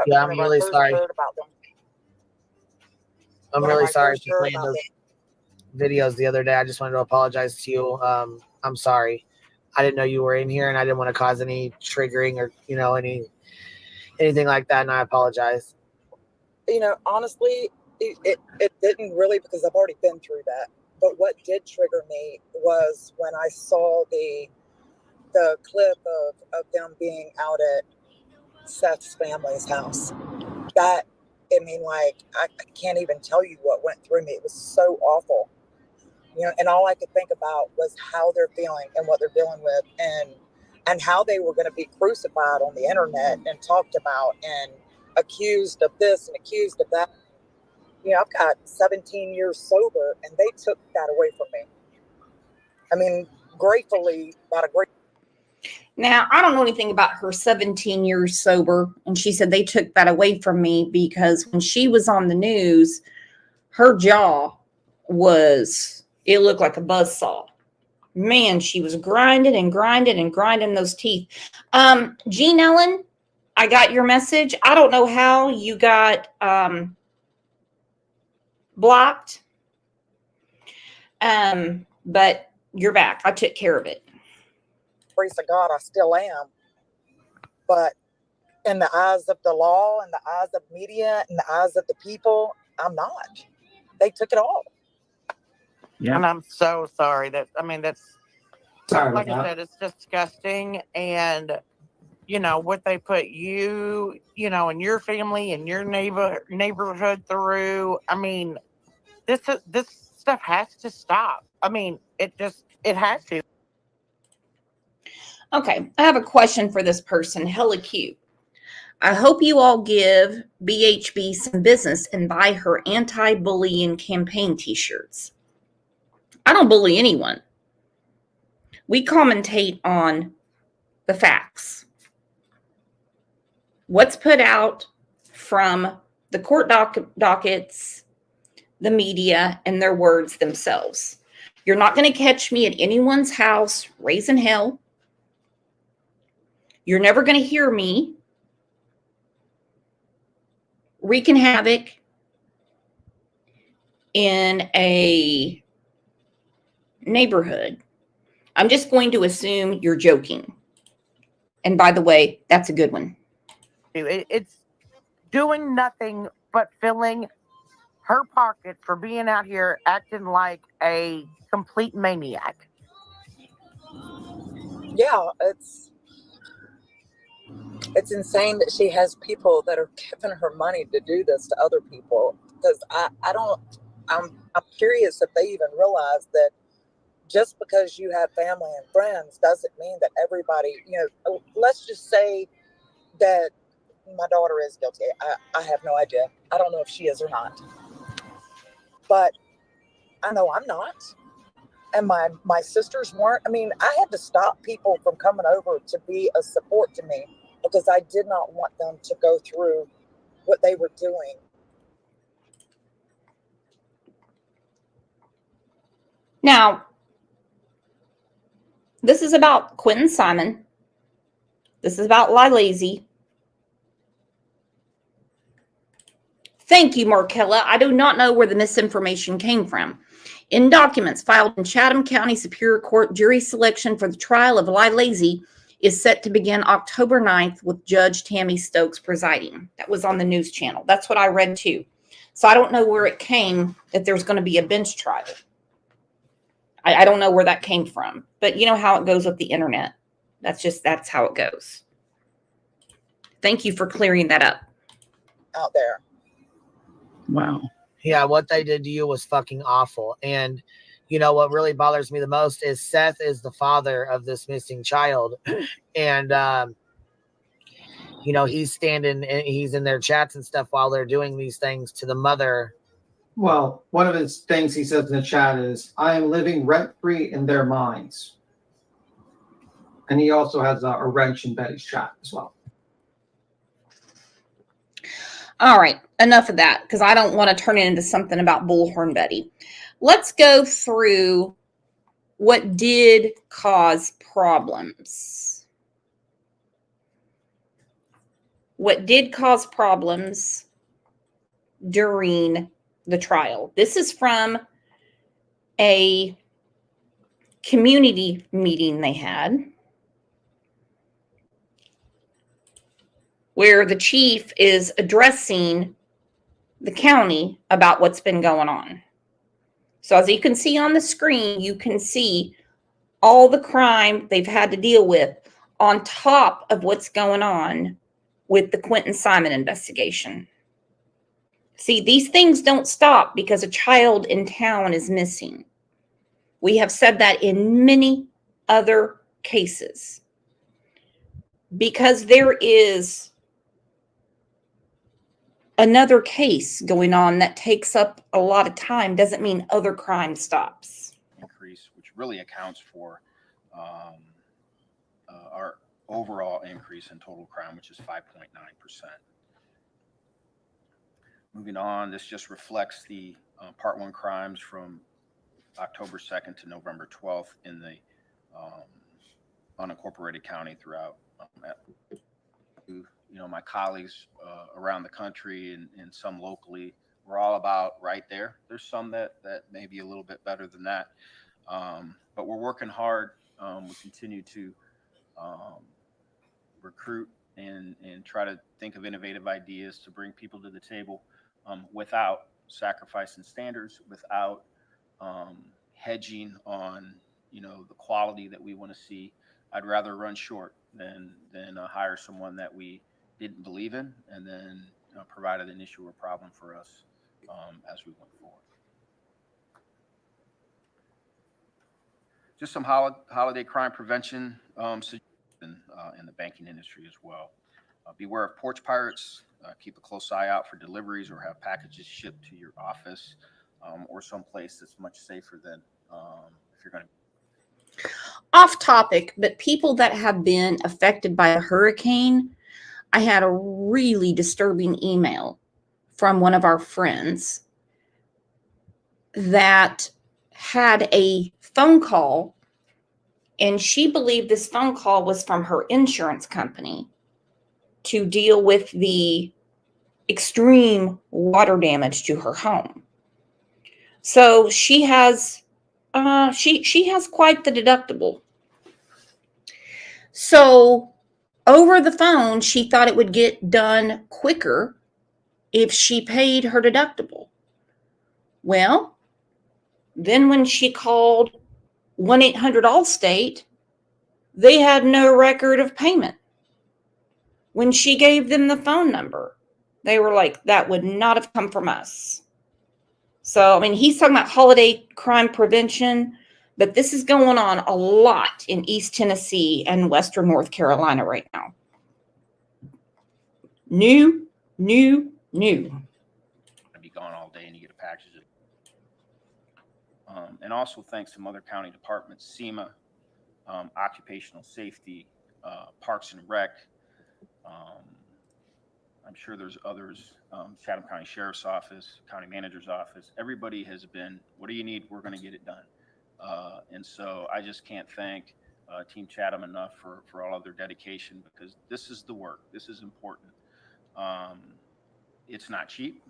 Yeah, I'm whenever I really first sorry. heard about them, I'm whenever really I sorry first for heard playing about those them, videos the other day. I just wanted to apologize to you. I'm sorry. I didn't know you were in here, and I didn't want to cause any triggering or anything like that. And I apologize. honestly, it didn't really, because I've already been through that. But what did trigger me was when I saw the clip of them being out at Seth's family's house. That, I can't even tell you what went through me. It was so awful. And all I could think about was how they're feeling and what they're dealing with, and how they were going to be crucified on the internet and talked about and accused of this and accused of that. I've got 17 years sober, and they took that away from me. I mean, gratefully, got a great. Now, I don't know anything about her 17 years sober, and she said they took that away from me because when she was on the news, her jaw it looked like a buzzsaw. Man, she was grinding and grinding and grinding those teeth. Jean Ellen, I got your message. I don't know how you got blocked, but you're back. I took care of it. Praise to God, I still am. But in the eyes of the law, in the eyes of media, in the eyes of the people, I'm not. They took it all. Yeah. And I'm so sorry. That's Sorry like about I said, it's disgusting. And what they put you, and your family and your neighborhood through. This stuff has to stop. It has to. Okay, I have a question for this person. Hella cute. I hope you all give BHB some business and buy her anti-bullying campaign t-shirts. I don't bully anyone. We commentate on the facts. What's put out from the court dockets, the media, and their words themselves. You're not going to catch me at anyone's house raising hell. You're never going to hear me wreaking havoc in a neighborhood. I'm just going to assume you're joking. And by the way, that's a good one. It's doing nothing but filling her pockets for being out here acting like a complete maniac. Yeah, it's insane that she has people that are giving her money to do this to other people. Because I'm curious if they even realize that just because you have family and friends doesn't mean that everybody, let's just say that my daughter is guilty. I have no idea. I don't know if she is or not. But I know I'm not. And my sisters weren't. I had to stop people from coming over to be a support to me because I did not want them to go through what they were doing. Now, this is about Quinton Simon. This is about Lie Lazy. Thank you, Markella. I do not know where the misinformation came from. In documents filed in Chatham County Superior Court, jury selection for the trial of Lie Lazy is set to begin October 9th with Judge Tammy Stokes presiding. That was on the news channel. That's what I read too. So I don't know where it came that there's going to be a bench trial. I don't know where that came from. But you know how it goes with the internet. That's how it goes. Thank you for clearing that up. Out there. Wow. Yeah, what they did to you was fucking awful. And what really bothers me the most is Seth is the father of this missing child. And he's standing and he's in their chats and stuff while they're doing these things to the mother. Well, one of his things he says in the chat is, I am living rent-free in their minds. And he also has a wrench in Betty's chat as well. All right, enough of that, because I don't want to turn it into something about Bullhorn Betty. let's go through what did cause problems. What did cause problems during the trial? This is from a community meeting they had where the chief is addressing the county about what's been going on. So as you can see on the screen, you can see all the crime they've had to deal with on top of what's going on with the Quinton Simon investigation. See, these things don't stop because a child in town is missing. We have said that in many other cases. Because there is another case going on that takes up a lot of time doesn't mean other crime stops. Increase, which really accounts for our overall increase in total crime, which is 5.9%. Moving on, this just reflects the Part 1 crimes from October 2nd to November 12th in the unincorporated county throughout. My colleagues around the country and some locally, we're all about right there. There's some that may be a little bit better than that, but we're working hard. We continue to recruit and try to think of innovative ideas to bring people to the table without sacrificing standards, without hedging on the quality that we want to see. I'd rather run short than hire someone that we didn't believe in and then provided an issue or problem for us as we went forward. Just some holiday crime prevention suggestions in the banking industry as well. Beware of porch pirates. Keep a close eye out for deliveries or have packages shipped to your office or someplace that's much safer than if you're going to. Off topic, but people that have been affected by a hurricane, I had a really disturbing email from one of our friends that had a phone call, and she believed this phone call was from her insurance company to deal with the extreme water damage to her home. So she has she has quite the deductible. So over the phone, she thought it would get done quicker if she paid her deductible. Well, then when she called 1-800-ALL-STATE, they had no record of payment. When she gave them the phone number, they were like, that would not have come from us. So, I mean, he's talking about holiday crime prevention, but this is going on a lot in East Tennessee and Western North Carolina right now. New. Be gone all day and you get a package. And also thanks to other county departments, SEMA, occupational safety, Parks and Rec. I'm sure there's others, Chatham County Sheriff's Office, County Manager's Office. Everybody has been, what do you need? We're going to get it done. And so I just can't thank Team Chatham enough for all of their dedication, because this is the work. This is important. It's not cheap.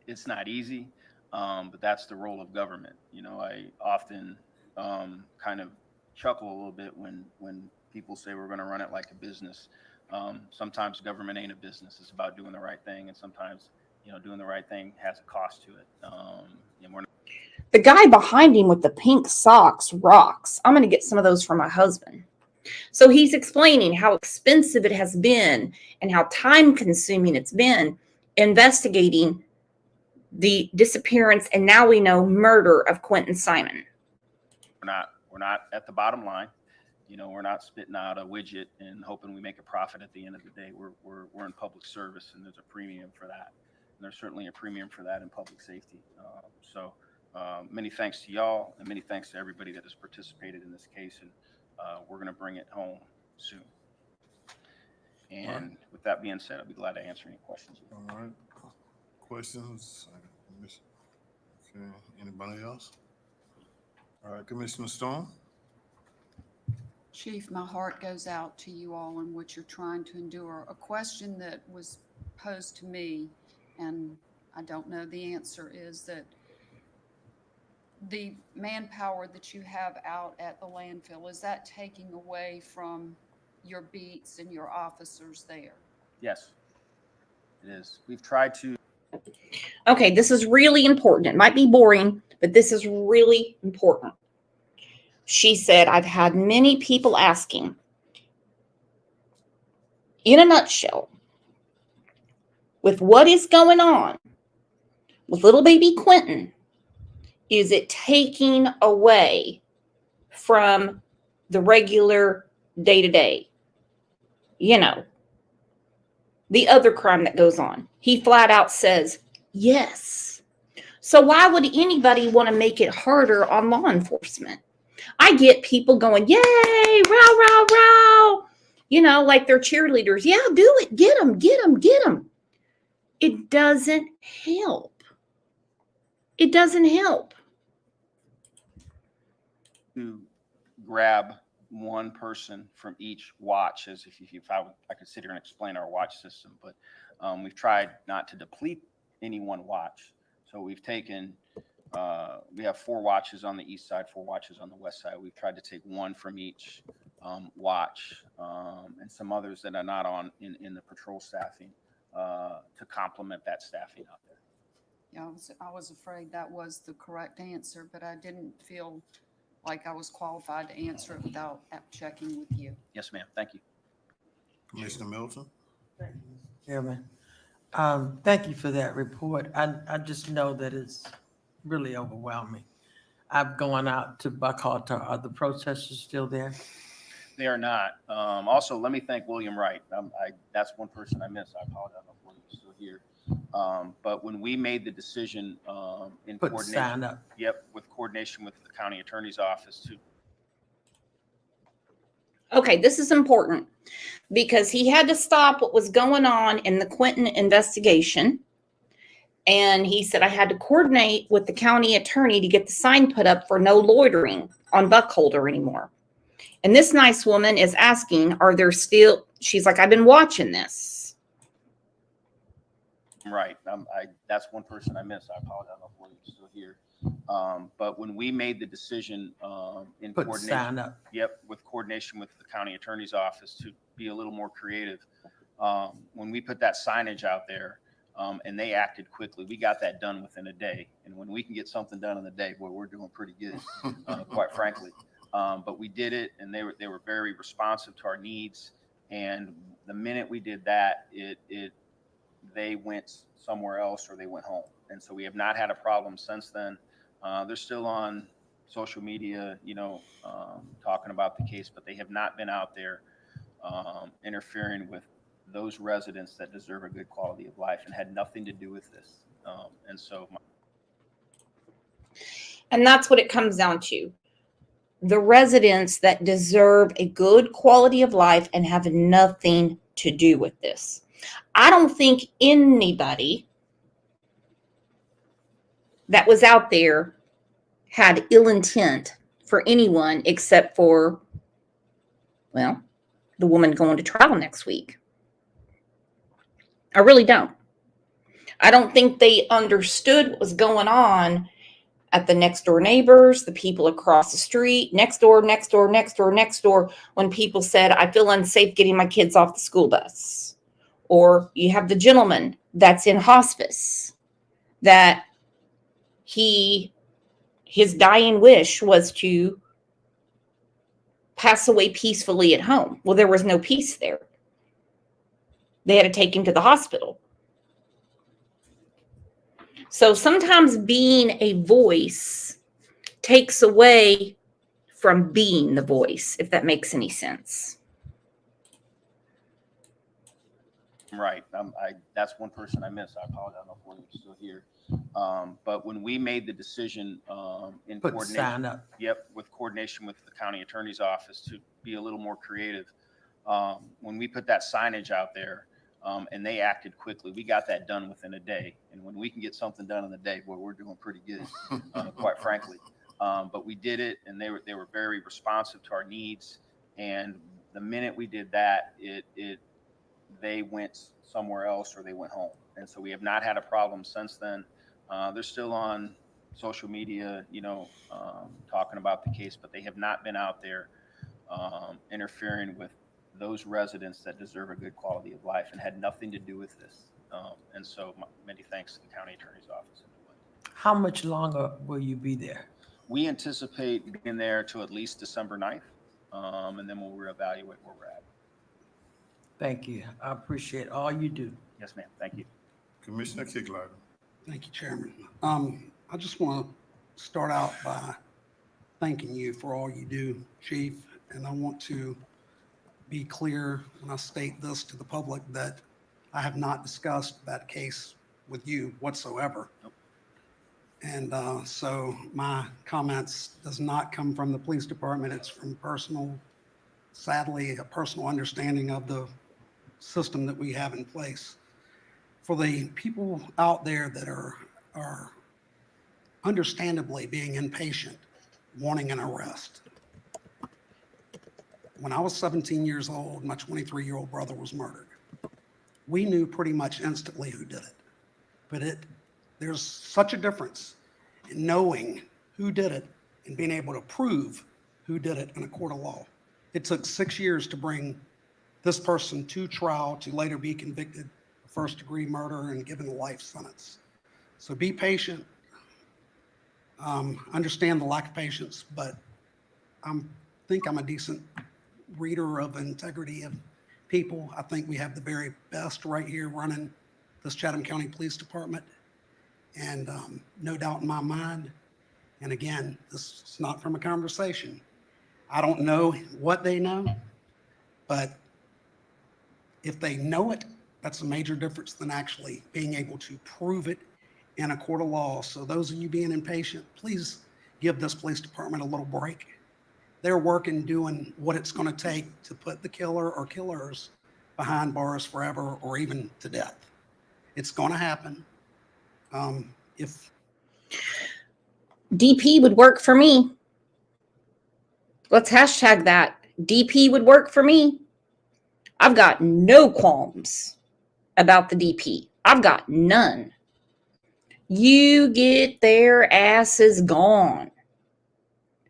It's not easy. But that's the role of government. I often kind of chuckle a little bit when people say we're going to run it like a business. Sometimes government ain't a business. It's about doing the right thing. And sometimes, doing the right thing has a cost to it. And we're not. The guy behind him with the pink socks rocks. I'm going to get some of those for my husband. So he's explaining how expensive it has been and how time consuming it's been investigating the disappearance, and now we know murder of Quinton Simon. We're not at the bottom line. We're not spitting out a widget and hoping we make a profit at the end of the day. We're in public service, and there's a premium for that. And there's certainly a premium for that in public safety. So many thanks to y'all, and many thanks to everybody that has participated in this case. And we're going to bring it home soon. And with that being said, I'll be glad to answer any questions. All right. Questions? Okay, anybody else? All right, Commissioner Storm. Chief, my heart goes out to you all and what you're trying to endure. A question that was posed to me, and I don't know the answer, is that the manpower that you have out at the landfill, is that taking away from your beats and your officers there? Yes, it is. We've tried to. Okay, this is really important. It might be boring, but this is really important. She said, I've had many people asking, in a nutshell, with what is going on with little baby Quinton, is it taking away from the regular day-to-day? You know, the other crime that goes on. He flat out says, yes. So why would anybody want to make it harder on law enforcement? I get people going, yay, row, row, row. You know, like they're cheerleaders. Yeah, do it. Get them, get them, get them. It doesn't help. It doesn't help. To grab one person from each watch, as if I could sit here and explain our watch system, but we've tried not to deplete any one watch. So we've taken, we have 4 watches on the east side, 4 watches on the west side. We've tried to take one from each watch, and some others that are not on in the patrol staffing to complement that staffing out there. Yeah, I was afraid that was the correct answer, but I didn't feel like I was qualified to answer it without checking with you. Yes, ma'am. Thank you. Commissioner Milton. Chairman, thank you for that report. I just know that it's really overwhelming. I've gone out to Buckhalter. Are the protesters still there? They are not. Also, let me thank William Wright. That's one person I missed. I apologize if William's still here. But when we made the decision in Put coordination, sign up. Yep, with coordination with the county attorney's office to. Okay, this is important because he had to stop what was going on in the Quinton investigation. And he said, I had to coordinate with the county attorney to get the sign put up for no loitering on Buckholder anymore. And this nice woman is asking, are there still, she's like, I've been watching this. Right. That's one person I missed. I apologize if William's still here. But when we made the decision in Put coordination, sign up. Yep, with coordination with the county attorney's office to be a little more creative, when we put that signage out there, and they acted quickly, we got that done within a day. And when we can get something done in a day, boy, we're doing pretty good, quite frankly. But we did it, and they were very responsive to our needs. And the minute we did that, they went somewhere else or they went home. And so we have not had a problem since then. They're still on social media, talking about the case, but they have not been out there interfering with those residents that deserve a good quality of life and had nothing to do with this. And that's what it comes down to. The residents that deserve a good quality of life and have nothing to do with this. I don't think anybody that was out there had ill intent for anyone except for, well, the woman going to trial next week. I really don't. I don't think they understood what was going on at the next door neighbors, the people across the street, next door, when people said, I feel unsafe getting my kids off the school bus. Or you have the gentleman that's in hospice that his dying wish was to pass away peacefully at home. Well, there was no peace there. They had to take him to the hospital. So sometimes being a voice takes away from being the voice, if that makes any sense. Right. That's one person I missed. I apologize if William's still here. But when we made the decision in Put coordination, sign up. Yep, with coordination with the county attorney's office to be a little more creative, when we put that signage out there, And they acted quickly. We got that done within a day. And when we can get something done in a day, boy, we're doing pretty good, quite frankly. But we did it, and they were very responsive to our needs. And the minute we did that, they went somewhere else or they went home. And so we have not had a problem since then. They're still on social media, talking about the case, but they have not been out there interfering with those residents that deserve a good quality of life, and had nothing to do with this. And so many thanks to the county attorney's office. How much longer will you be there? We anticipate being there till at least December 9th, and then we'll reevaluate where we're at. Thank you. I appreciate all you do. Yes, ma'am. Thank you. Commissioner Kicklighter. Thank you, Chairman. I just want to start out by thanking you for all you do, Chief, and I want to be clear when I state this to the public that I have not discussed that case with you whatsoever. Nope. And so my comments does not come from the police department. It's from sadly, a personal understanding of the system that we have in place. For the people out there that are understandably being impatient, wanting an arrest. When I was 17 years old, my 23-year-old brother was murdered. We knew pretty much instantly who did it. But there's such a difference in knowing who did it and being able to prove who did it in a court of law. It took 6 years to bring this person to trial to later be convicted of first-degree murder and given a life sentence. So be patient. Understand the lack of patience, but I think I'm a decent reader of integrity of people. I think we have the very best right here running this Chatham County Police Department, and no doubt in my mind, and again, this is not from a conversation. I don't know what they know, but if they know it, that's a major difference than actually being able to prove it in a court of law. So those of you being impatient, please give this police department a little break. They're working, doing what it's going to take to put the killer or killers behind bars forever or even to death. It's going to happen. If DP would work for me. Let's hashtag that. DP would work for me. I've got no qualms about the DP. I've got none. You get their asses gone.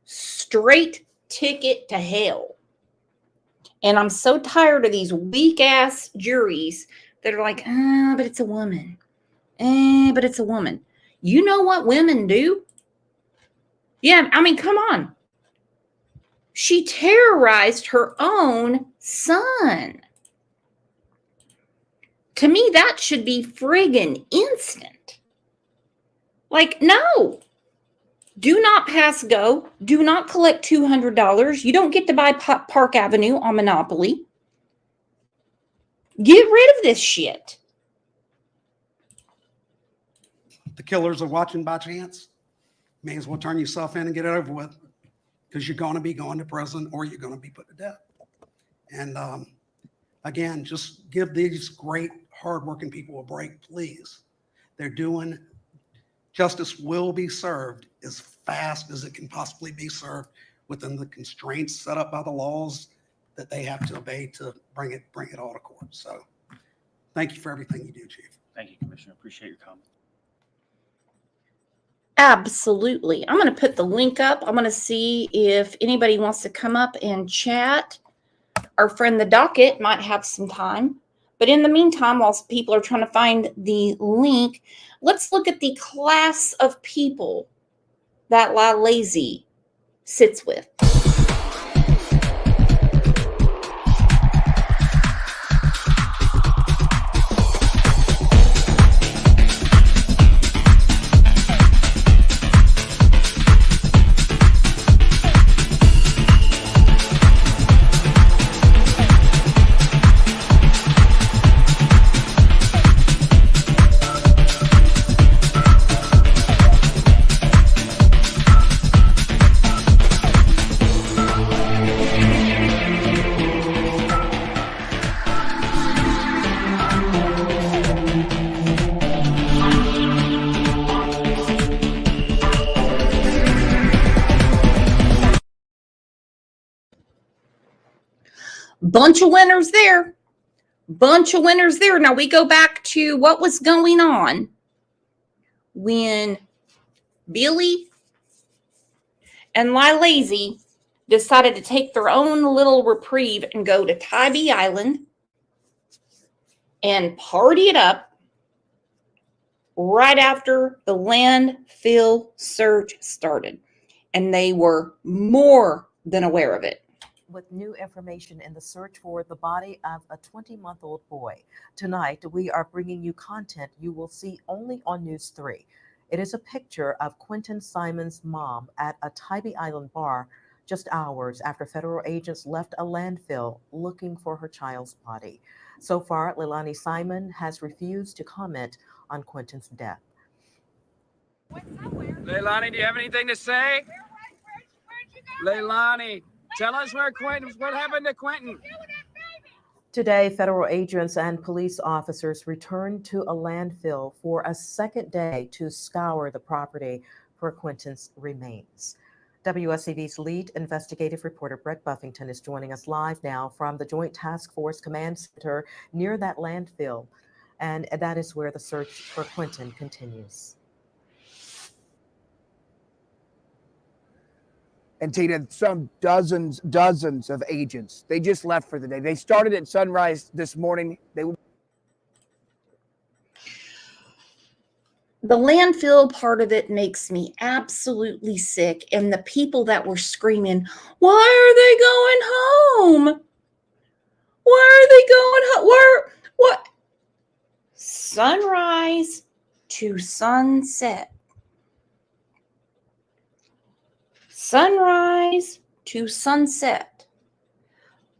Straight ticket to hell. And I'm so tired of these weak ass juries that are like, but it's a woman. But it's a woman. You know what women do? Yeah, I mean, come on. She terrorized her own son. To me, that should be friggin' instant. Like, no. Do not pass go. Do not collect $200. You don't get to buy Park Avenue on Monopoly. Get rid of this shit. the killers are watching by chance, may as well turn yourself in and get it over with, because you're going to be going to prison or you're going to be put to death. And again, just give these great, hardworking people a break, please. They're doing, justice will be served as fast as it can possibly be served within the constraints set up by the laws that they have to obey to bring it all to court. So thank you for everything you do, Chief. Thank you, Commissioner. Appreciate your comment. Absolutely. I'm going to put the link up. I'm going to see if anybody wants to come up and chat. Our friend the docket might have some time. But in the meantime, while people are trying to find the link, let's look at the class of people that La Lazy sits with. Bunch of winners there. Bunch of winners there. Now we go back to what was going on when Billy and Lilazy decided to take their own little reprieve and go to Tybee Island and party it up right after the landfill search started. And they were more than aware of it. With new information in the search for the body of a 20-month-old boy. Tonight, we are bringing you content you will see only on News 3. It is a picture of Quinton Simon's mom at a Tybee Island bar just hours after federal agents left a landfill looking for her child's body. So far, Leilani Simon has refused to comment on Quinton's death. Leilani, do you have anything to say? Leilani, tell us what happened to Quinton? Today, federal agents and police officers returned to a landfill for a second day to scour the property for Quinton's remains. WSCV's lead investigative reporter Brett Buffington is joining us live now from the Joint Task Force Command Center near that landfill, and that is where the search for Quinton continues. And Tina, some dozens of agents, they just left for the day. They started at sunrise this morning. The landfill part of it makes me absolutely sick. And the people that were screaming, why are they going home? Why are they going home? What? Sunrise to sunset. Sunrise to sunset.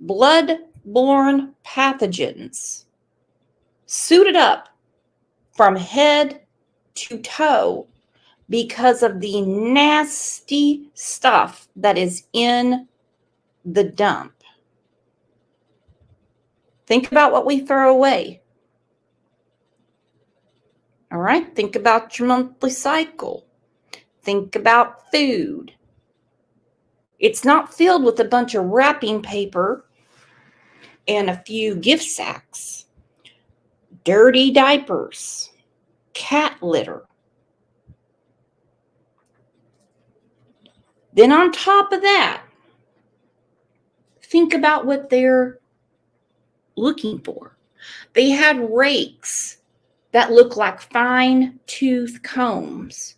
Blood-borne pathogens suited up from head to toe because of the nasty stuff that is in the dump. Think about what we throw away. All right? Think about your monthly cycle. Think about food. It's not filled with a bunch of wrapping paper and a few gift sacks, dirty diapers, cat litter. Then on top of that, think about what they're looking for. They had rakes that look like fine-tooth combs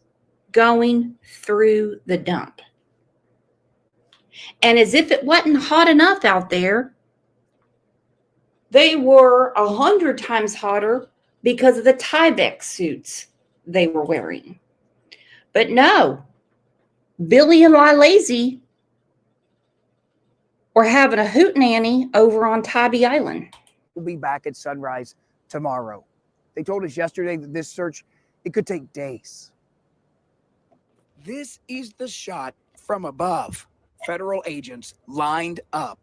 going through the dump. And as if it wasn't hot enough out there, they were 100 times hotter because of the Tyvek suits they were wearing. But no, Billy and Lilazy were having a hootenanny over on Tybee Island. We'll be back at sunrise tomorrow. They told us yesterday that this search, it could take days. This is the shot from above. Federal agents lined up,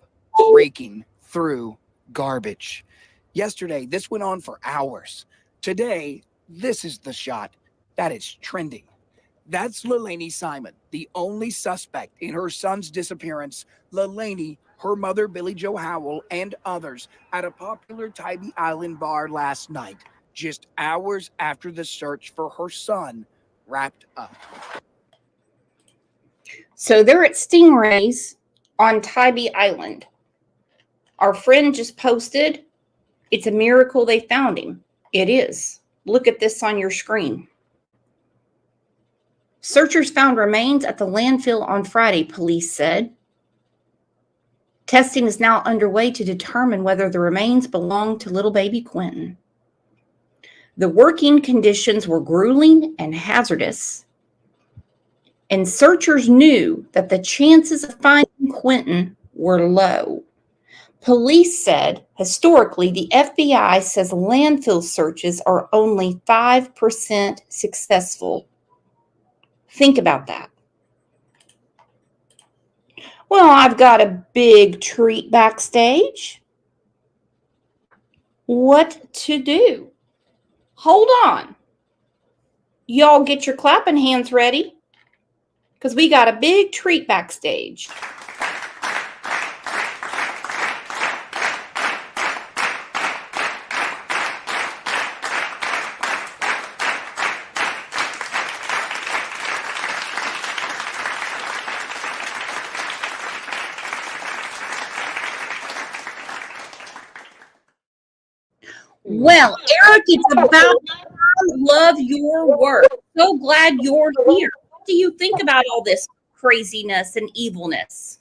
raking through garbage. Yesterday, this went on for hours. Today, this is the shot that is trending. That's Leilani Simon, the only suspect in her son's disappearance. Leilani, her mother, Billy Joe Howell, and others at a popular Tybee Island bar last night, just hours after the search for her son wrapped up. So they're at Stingrays on Tybee Island. Our friend just posted, it's a miracle they found him. It is. Look at this on your screen. Searchers found remains at the landfill on Friday, police said. Testing is now underway to determine whether the remains belong to little baby Quinton. The working conditions were grueling and hazardous, and searchers knew that the chances of finding Quinton were low. Police said, historically, the FBI says landfill searches are only 5% successful. Think about that. Well, I've got a big treat backstage. What to do? Hold on. Y'all get your clapping hands ready, because we got a big treat backstage. Well, Eric, it's about I love your work. So glad you're here. What do you think about all this craziness and evilness?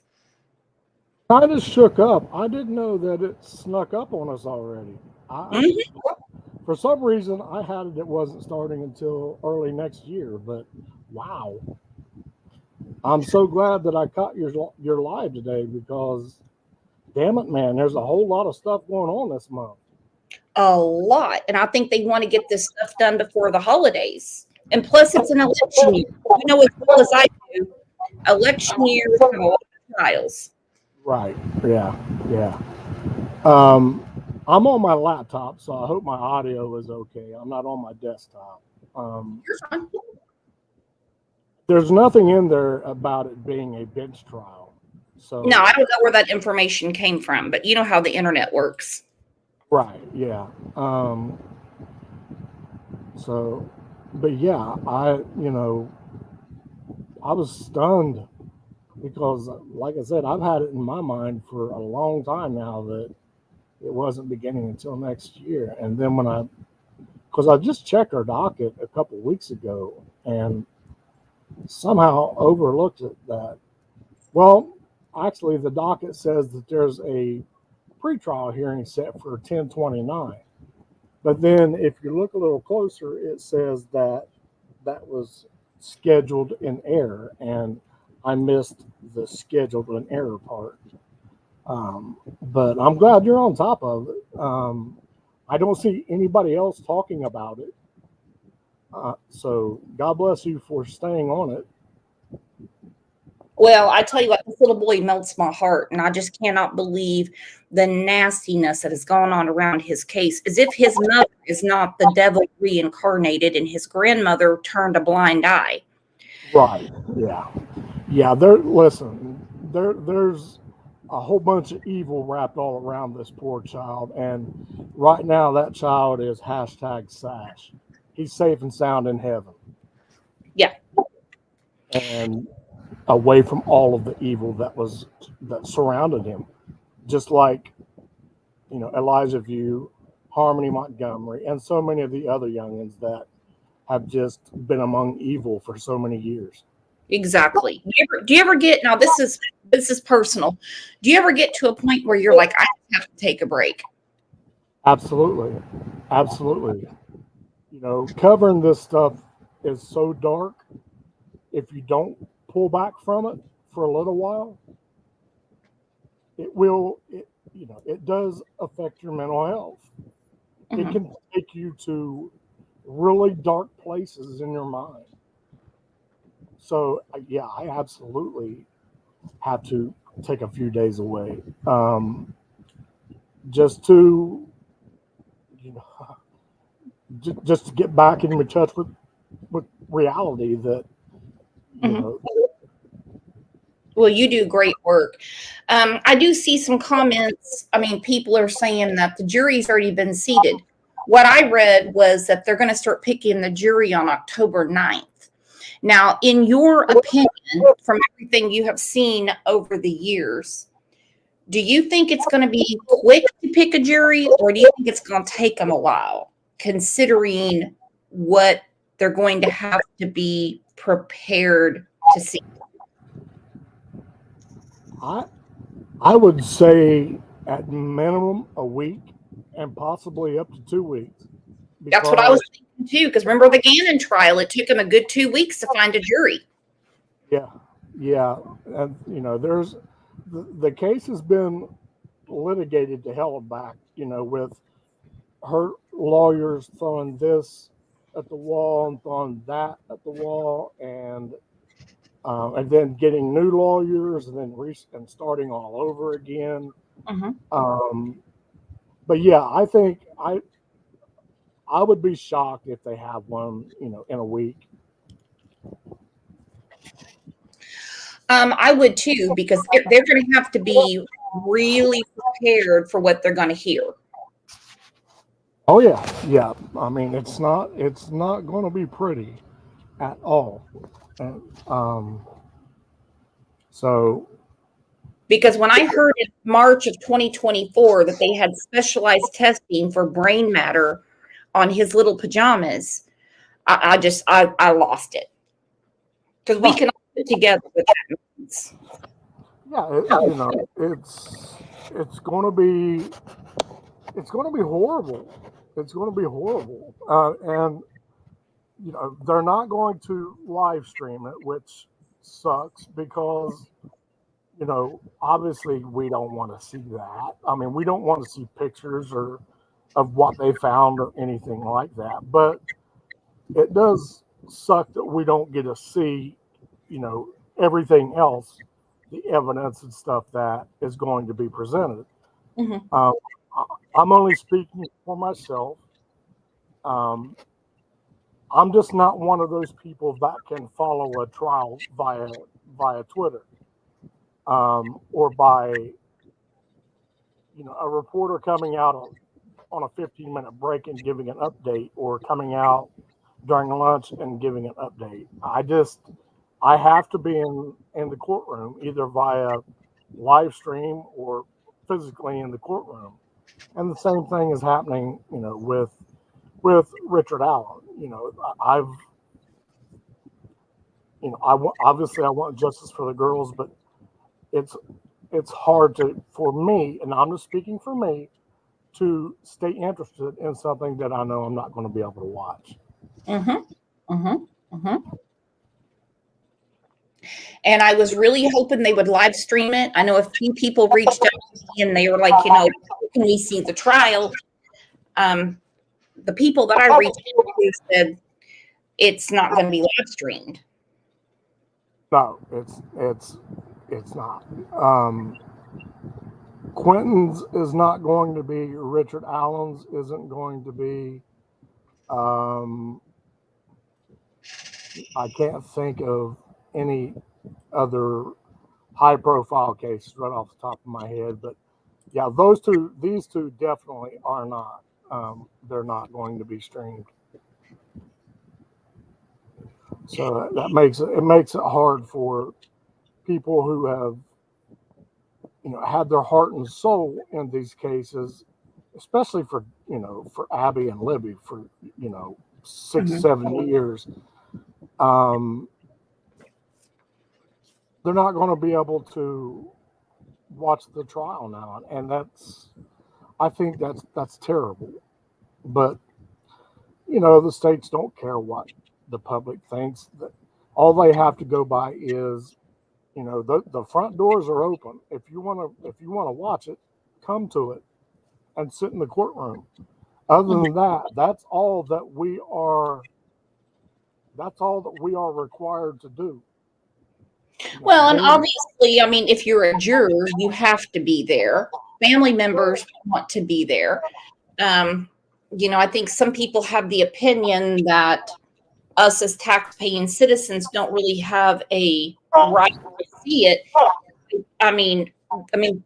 Kind of shook up. I didn't know that it snuck up on us already. For some reason, I had it wasn't starting until early next year, but wow. I'm so glad that I caught your live today because, damn it, man, there's a whole lot of stuff going on this month. A lot. And I think they want to get this stuff done before the holidays. And plus, it's an election year. You know as well as I do, election years have a lot of trials. Right. Yeah. Yeah. I'm on my laptop, so I hope my audio is okay. I'm not on my desktop. You're fine. There's nothing in there about it being a bench trial. So No, I don't know where that information came from, but you know how the internet works. Right. Yeah. So, but yeah, I was stunned because, like I said, I've had it in my mind for a long time now that it wasn't beginning until next year. And then because I just checked our docket a couple weeks ago and somehow overlooked that. Well, actually, the docket says that there's a pretrial hearing set for 10/29. But then if you look a little closer, it says that was scheduled in error, and I missed the scheduled in error part. But I'm glad you're on top of it. I don't see anybody else talking about it. So God bless you for staying on it. Well, I tell you what, this little boy melts my heart, and I just cannot believe the nastiness that has gone on around his case, as if his mother is not the devil reincarnated and his grandmother turned a blind eye. Right. Yeah. Yeah. There's a whole bunch of evil wrapped all around this poor child, and right now that child is #sash. He's safe and sound in heaven. Yeah. And away from all of the evil that surrounded him, just like Elijah View, Harmony Montgomery, and so many of the other youngins that have just been among evil for so many years. Exactly. Do you ever get, now this is personal, do you ever get to a point where you're like, I have to take a break? Absolutely. Covering this stuff is so dark. If you don't pull back from it for a little while, it does affect your mental health. It can take you to really dark places in your mind. So yeah, I absolutely have to take a few days away, just to just to get back in touch with reality that Well, you do great work. I do see some comments. I mean, people are saying that the jury's already been seated. What I read was that they're going to start picking the jury on October 9th. Now, in your opinion, from everything you have seen over the years, do you think it's going to be quick to pick a jury, or do you think it's going to take them a while, considering what they're going to have to be prepared to see? I would say at minimum a week and possibly up to 2 weeks. That's what I was thinking too, because remember the Gannon trial, it took him a good 2 weeks to find a jury. Yeah. And, there's the case has been litigated to hell and back, with her lawyers throwing this at the wall and throwing that at the wall, and then getting new lawyers and then starting all over again. But yeah, I think I would be shocked if they have one, in a week. I would too, because they're going to have to be really prepared for what they're going to hear. Oh yeah. I mean, it's not going to be pretty at all. So Because when I heard in March of 2024 that they had specialized testing for brain matter on his little pajamas, I lost it. Because we can all put together what that means. Yeah, it's going to be horrible. It's going to be horrible, and they're not going to live stream it, which sucks because obviously we don't want to see that. I mean, we don't want to see pictures or of what they found or anything like that. But it does suck that we don't get to see, everything else, the evidence and stuff that is going to be presented. Mm-hmm. I'm only speaking for myself. I'm just not one of those people that can follow a trial via Twitter, or by a reporter coming out on a 15-minute break and giving an update, or coming out during lunch and giving an update. I have to be in the courtroom, either via live stream or physically in the courtroom. And the same thing is happening, with Richard Allen. Obviously I want justice for the girls, but it's hard for me, and I'm just speaking for me, to stay interested in something that I know I'm not going to be able to watch. Mm-hmm. Mm-hmm. Mm-hmm. And I was really hoping they would live stream it. I know a few people reached out to me and they were like, can we see the trial? The people that I reached out to said it's not going to be live streamed. No, it's not. Quinton's is not going to be. Richard Allen's isn't going to be. I can't think of any other high-profile cases right off the top of my head, but yeah, these two definitely are not. They're not going to be streamed. So that makes it hard for people who have had their heart and soul in these cases, especially for Abby and Libby for 6-7 years. They're not going to be able to watch the trial now, and I think that's terrible. But the states don't care what the public thinks. That all they have to go by is the front doors are open. If you want to watch it, come to it and sit in the courtroom. Other than that, that's all that we are required to do. Well, and obviously, I mean, if you're a juror, you have to be there. Family members want to be there. I think some people have the opinion that us as tax-paying citizens don't really have a right to see it. I mean,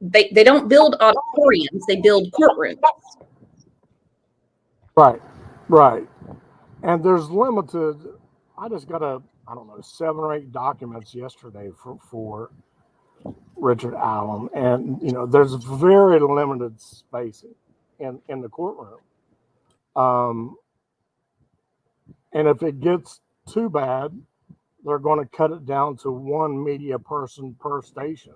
they don't build auditoriums; they build courtrooms. Right. And there's limited. I just got 7 or 8 documents yesterday for Richard Allen, and there's very limited spacing in the courtroom. And if it gets too bad, they're going to cut it down to one media person per station.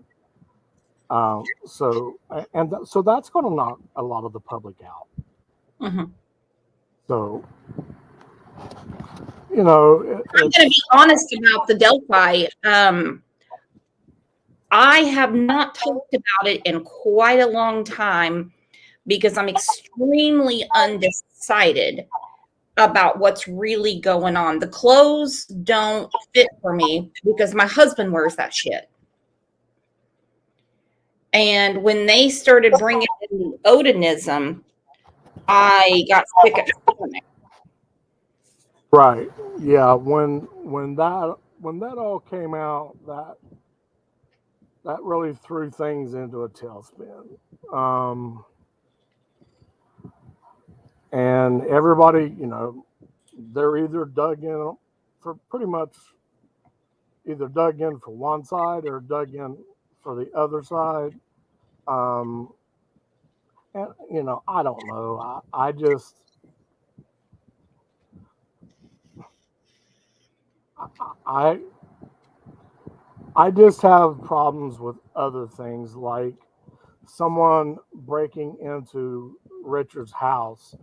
So that's going to knock a lot of the public out. Mm-hmm. So, I'm going to be honest about the Delphi. I have not talked about it in quite a long time because I'm extremely undecided about what's really going on. The clothes don't fit for me because my husband wears that shit. And when they started bringing in the Odinism, I got sick at the stomach. Right. Yeah. When that all came out, that really threw things into a tailspin. And everybody, they're either dug in for pretty much either dug in for one side or dug in for the other side. And, I don't know. I just have problems with other things, like someone breaking into Richard's house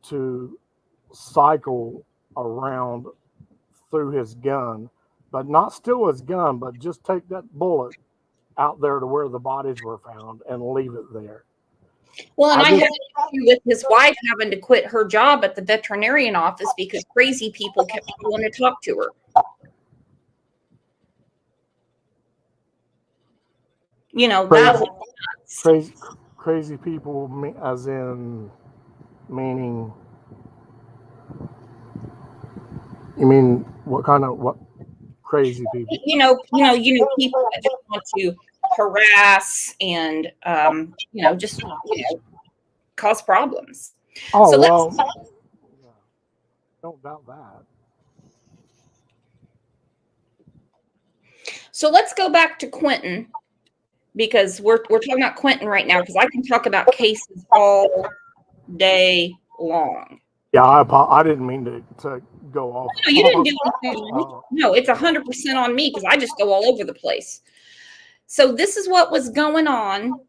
to cycle around through his gun, but not steal his gun, but just take that bullet out there to where the bodies were found and leave it there. Well, and I had an issue with his wife having to quit her job at the veterinarian office because crazy people kept wanting to talk to her. That was crazy people, as in meaning. You mean what crazy people? People that just want to harass and just cause problems. Oh, so well, don't doubt that. So let's go back to Quinton, because we're talking about Quinton right now, because I can talk about cases all day long. Yeah, I didn't mean to go off. No, you didn't do anything. No, it's 100% on me because I just go all over the place. So this is what was going on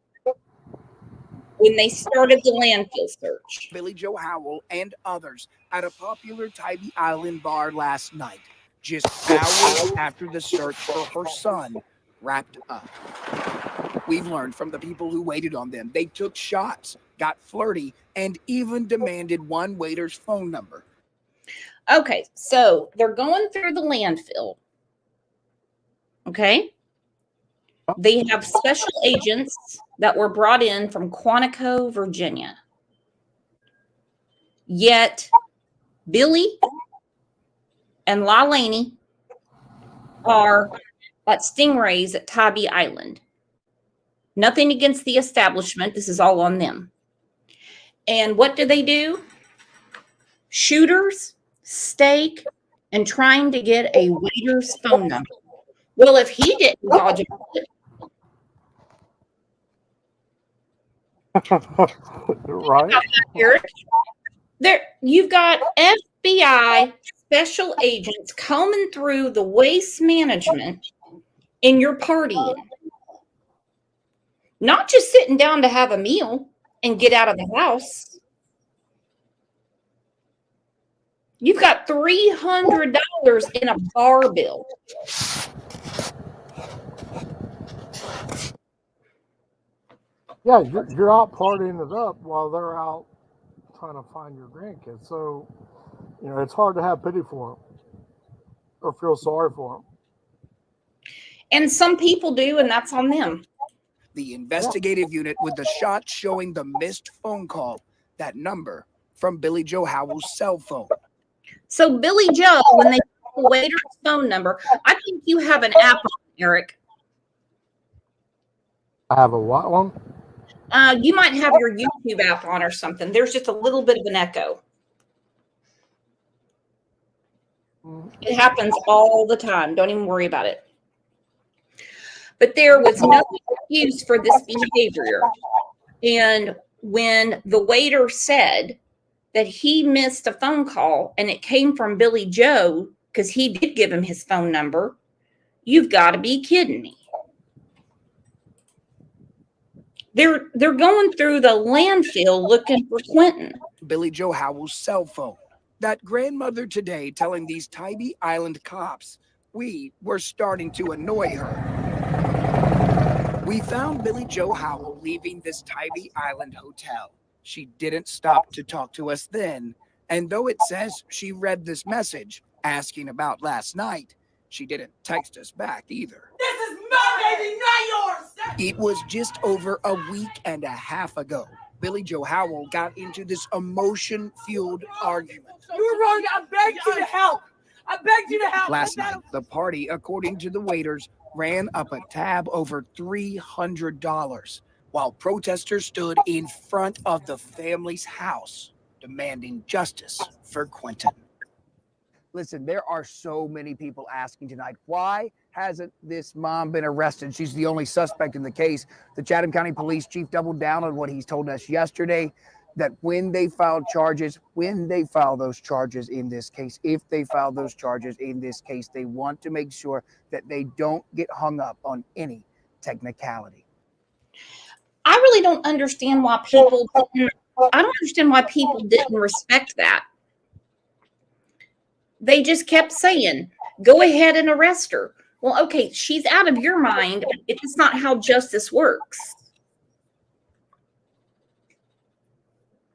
when they started the landfill search. Billy Joe Howell and others at a popular Tybee Island bar last night, just hours after the search for her son wrapped up. We've learned from the people who waited on them, they took shots, got flirty, and even demanded one waiter's phone number. Okay, so they're going through the landfill. Okay. They have special agents that were brought in from Quantico, Virginia. Yet Billy and La Laney are at Stingrays at Tybee Island. Nothing against the establishment. This is all on them. And what do? Shooters, steak, and trying to get a waiter's phone number. Well, if he didn't dodge a bullet. Right. You've got FBI special agents combing through the waste management in your partying. Not just sitting down to have a meal and get out of the house. You've got $300 in a bar bill. Yeah, you're out partying it up while they're out trying to find your grandkids. So, it's hard to have pity for them or feel sorry for them. And some people do, and that's on them. The investigative unit with the shot showing the missed phone call, that number from Billy Joe Howell's cell phone. So Billy Joe, when they get the waiter's phone number, I think you have an app on, Eric. I have a what one? You might have your YouTube app on or something. There's just a little bit of an echo. It happens all the time. Don't even worry about it. But there was no excuse for this behavior. And when the waiter said that he missed a phone call and it came from Billy Joe, because he did give him his phone number, you've got to be kidding me. They're going through the landfill looking for Quinton. Billy Joe Howell's cell phone. That grandmother today telling these Tybee Island cops we were starting to annoy her. We found Billy Joe Howell leaving this Tybee Island hotel. She didn't stop to talk to us then, and though it says she read this message asking about last night, she didn't text us back either. This is my baby, not yours! It was just over a week and a half ago. Billy Joe Howell got into this emotion-fueled argument. You were wrong. I begged you to help. I begged you to help. Last night, the party, according to the waiters, ran up a tab over $300 while protesters stood in front of the family's house demanding justice for Quinton. Listen, there are so many people asking tonight, why hasn't this mom been arrested? She's the only suspect in the case. The Chatham County Police Chief doubled down on what he's told us yesterday, that when they file those charges in this case, if they file those charges in this case, they want to make sure that they don't get hung up on any technicality. I really don't understand why people didn't, I don't understand why people didn't respect that. They just kept saying, go ahead and arrest her. Well, okay, she's out of your mind. It's not how justice works.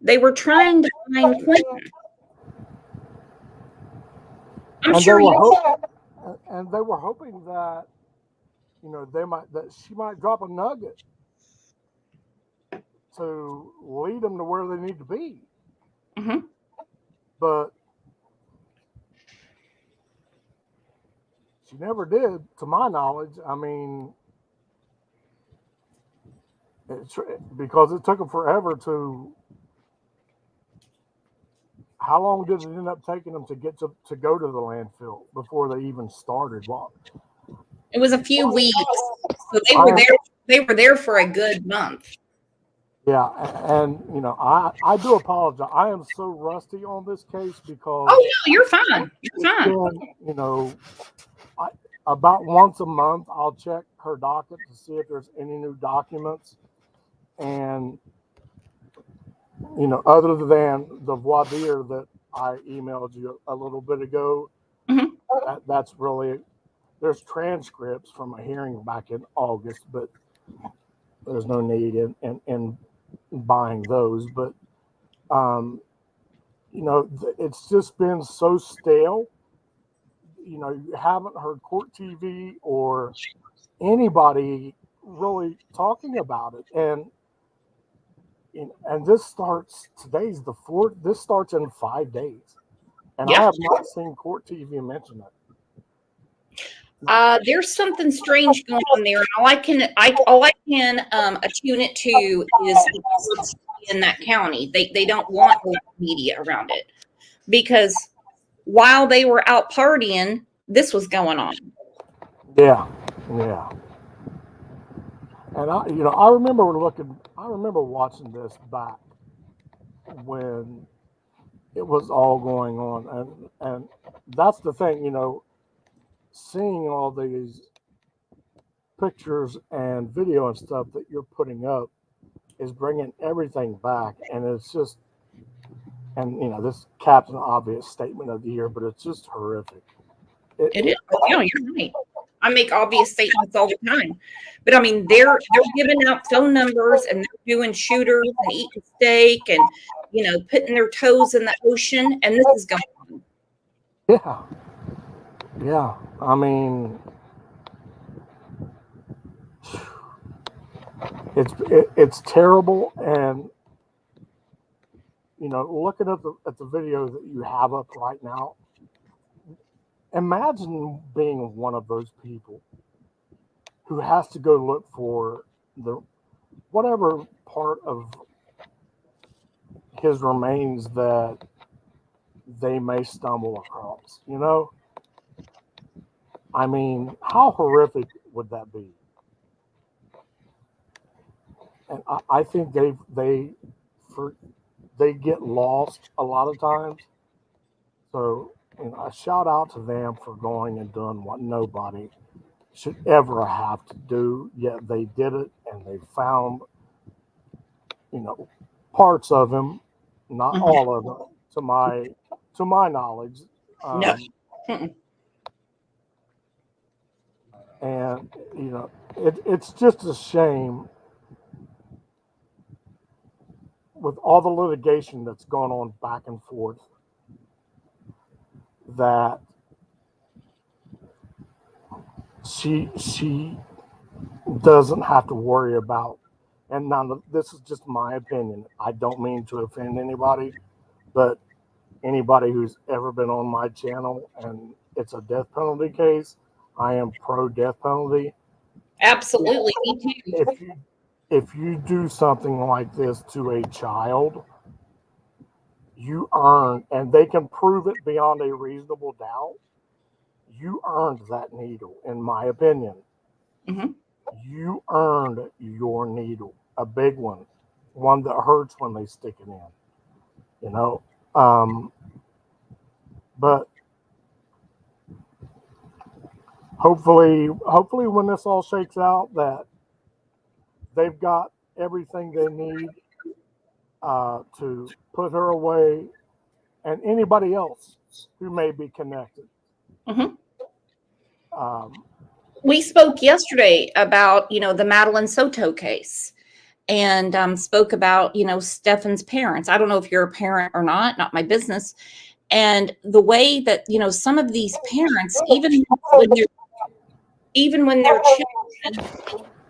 They were trying to find Quinton. I'm sure they were hoping that, you know, that she might drop a nugget to lead them to where they need to be. Mm-hmm. But she never did, to my knowledge. I mean, because it took them forever to. How long did it end up taking them to get to go to the landfill before they even started? Well, it was a few weeks, so they were there. They were there for a good month. Yeah, and you know, I do apologize. I am so rusty on this case because. Oh no, you're fine. You're fine. You know, about once a month, I'll check her docket to see if there's any new documents, and you know, other than the voir dire that I emailed you a little bit ago, that's really, there's transcripts from a hearing back in August, but there's no need in buying those. But, you know, it's just been so stale. You know, you haven't heard Court TV or anybody really talking about it. And this starts, today's the 4th, this starts in 5 days. And I have not seen Court TV mention it. There's something strange going on there. And all I can attune it to is the courts in that county. They don't want media around it because while they were out partying, this was going on. Yeah. And I remember watching this back when it was all going on, and that's the thing, you know, seeing all these pictures and video and stuff that you're putting up is bringing everything back, and it's just, and you know, this Captain Obvious statement of the year, but it's just horrific. It is. No, you're right. I make obvious statements all the time, but I mean, they're giving out phone numbers and they're doing shooters and eating steak and, you know, putting their toes in the ocean, and this is going on. Yeah. I mean, it's terrible, and you know, looking at the video that you have up right now. Imagine being one of those people who has to go look for whatever part of his remains that they may stumble across, you know? I mean, how horrific would that be? And I think they get lost a lot of times. So, you know, a shout out to them for going and doing what nobody should ever have to do. Yet they did it, and they found, you know, parts of him, not all of them, to my knowledge. No. And you know, it's just a shame with all the litigation that's gone on back and forth that she doesn't have to worry about. And now this is just my opinion. I don't mean to offend anybody, but anybody who's ever been on my channel and it's a death penalty case, I am pro death penalty. Absolutely, me too. If you do something like this to a child, you earn, and they can prove it beyond a reasonable doubt, you earned that needle, in my opinion. You earned your needle, a big one that hurts when they stick it in, you know. But hopefully when this all shakes out, that they've got everything they need to put her away, and anybody else who may be connected. We spoke yesterday about, the Madeline Soto case, and spoke about, Stefan's parents. I don't know if you're a parent or not my business. And the way that, some of these parents, even when their children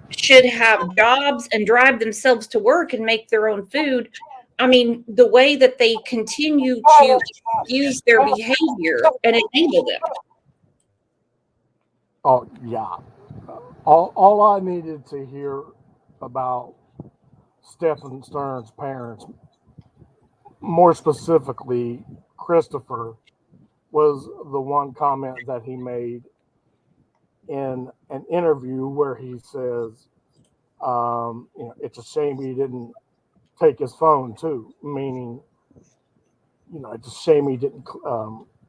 should have jobs and drive themselves to work and make their own food, I mean, the way that they continue to use their behavior and enable them. Oh yeah. All I needed to hear about Stephen Stern's parents, more specifically Christopher, was the one comment that he made in an interview where he says, it's a shame he didn't take his phone too, meaning, it's a shame he didn't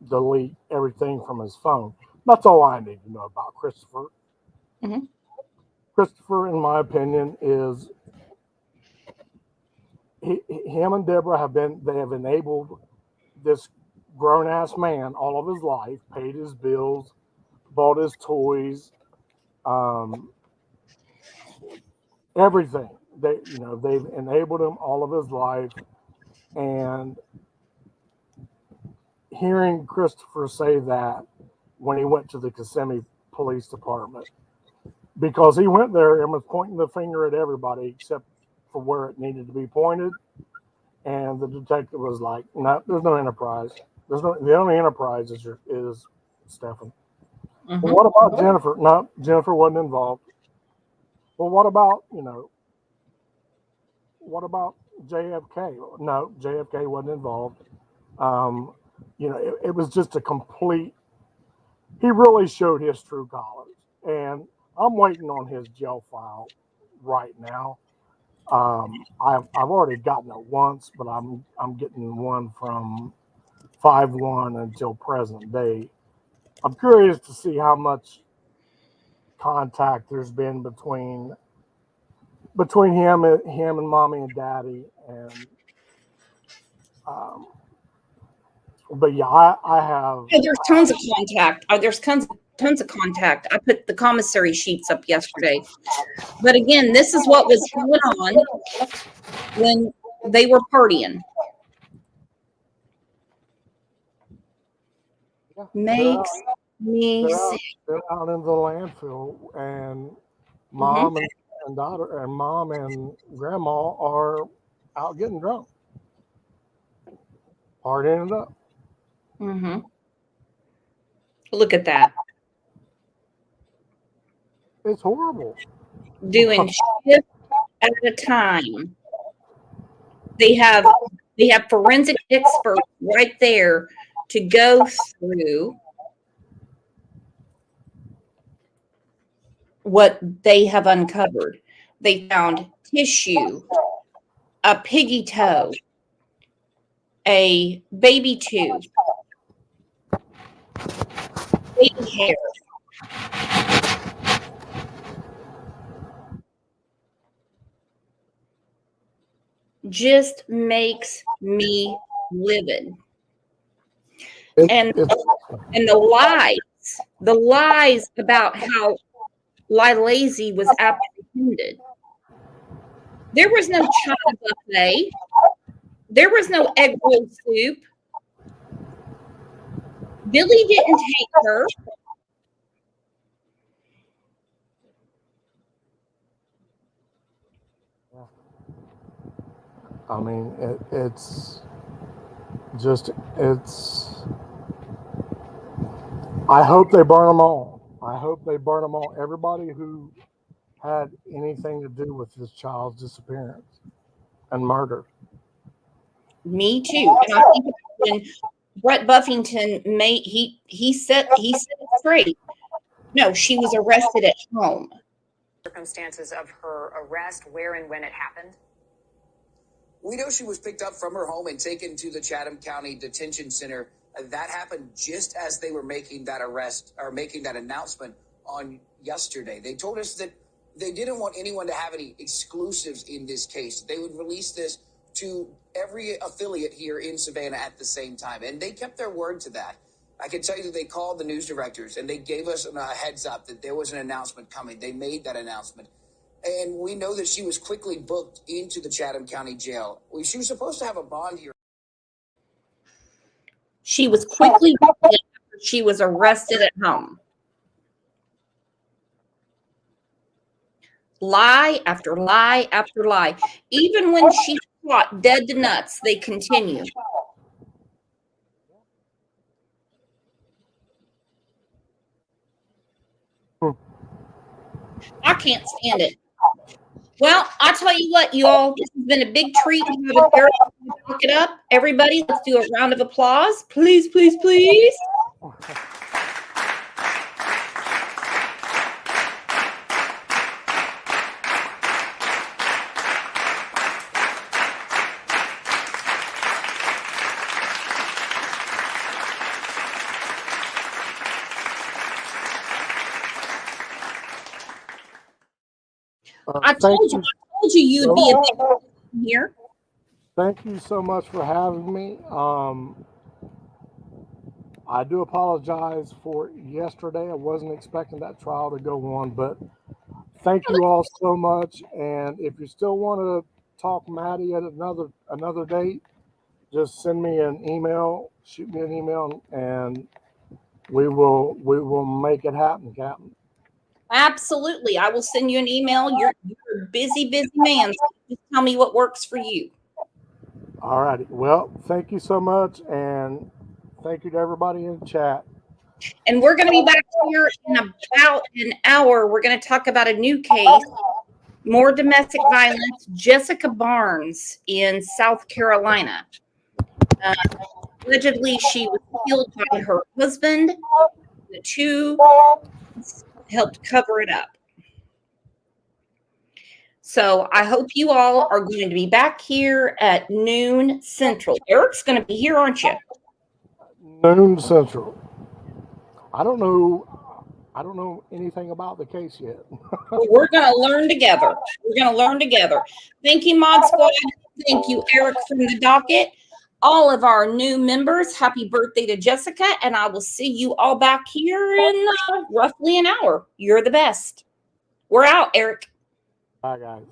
delete everything from his phone. That's all I need to know about Christopher. Christopher, in my opinion, is him and Deborah have enabled this grown-ass man all of his life, paid his bills, bought his toys, everything. They've enabled him all of his life. And hearing Christopher say that when he went to the Kissimmee Police Department, because he went there and was pointing the finger at everybody except for where it needed to be pointed, and the detective was like, "No, there's no enterprise. The only enterprise is Stephen." Well, what about Jennifer? No, Jennifer wasn't involved. Well, what about JFK? No, JFK wasn't involved. It was just a complete. He really showed his true colors, and I'm waiting on his jail file right now. I've already gotten it once, but I'm getting one from 5/1 until present day. I'm curious to see how much contact there's been between him and mommy and daddy, and but yeah, I have. Yeah, there's tons of contact. There's tons of contact. I put the commissary sheets up yesterday. But again, this is what was going on when they were partying. Makes me sick. They're out in the landfill, and mom and daughter, and mom and grandma are out getting drunk, partying it up. Look at that. It's horrible. Doing shift at a time. They have forensic experts right there to go through what they have uncovered. They found tissue, a piggy toe, a baby tooth, baby hair. Just makes me livid. And the lies about how Lazy was apprehended. There was no china buffet. There was no egg roll soup. Billy didn't take her. I mean, it's. I hope they burn them all. Everybody who had anything to do with this child's disappearance and murder. Me too. And I think when Brett Buffington he said great. No, she was arrested at home. Circumstances of her arrest, where and when it happened? We know she was picked up from her home and taken to the Chatham County Detention Center. That happened just as they were making that arrest or making that announcement on yesterday. They told us that they didn't want anyone to have any exclusives in this case. They would release this to every affiliate here in Savannah at the same time. And they kept their word to that. I can tell you that they called the news directors and they gave us a heads up that there was an announcement coming. They made that announcement. And we know that she was quickly booked into the Chatham County Jail. She was supposed to have a bond here. She was quickly booked after she was arrested at home. Lie after lie after lie. Even when she's caught dead to nuts, they continue. I can't stand it. Well, I tell you what, you all, this has been a big treat. Look it up. Everybody, let's do a round of applause. Please, please, please. I told you you'd be a big here. Thank you so much for having me. I do apologize for yesterday. I wasn't expecting that trial to go on, but thank you all so much. And if you still want to talk Maddie at another date, just send me an email, shoot me an email, and we will make it happen, Captain. Absolutely. I will send you an email. You're a busy man. So just tell me what works for you. All righty. Well, thank you so much. And thank you to everybody in the chat. And we're going to be back here in about an hour. We're going to talk about a new case, more domestic violence. Jessica Barnes in South Carolina. Allegedly, she was killed by her husband. The two helped cover it up. So I hope you all are going to be back here at noon Central. Eric's going to be here, aren't you? Noon Central. I don't know anything about the case yet. We're going to learn together. Thank you, Mod Squad. Thank you, Eric from the docket. All of our new members, happy birthday to Jessica, and I will see you all back here in roughly an hour. You're the best. We're out, Eric. Bye, guys.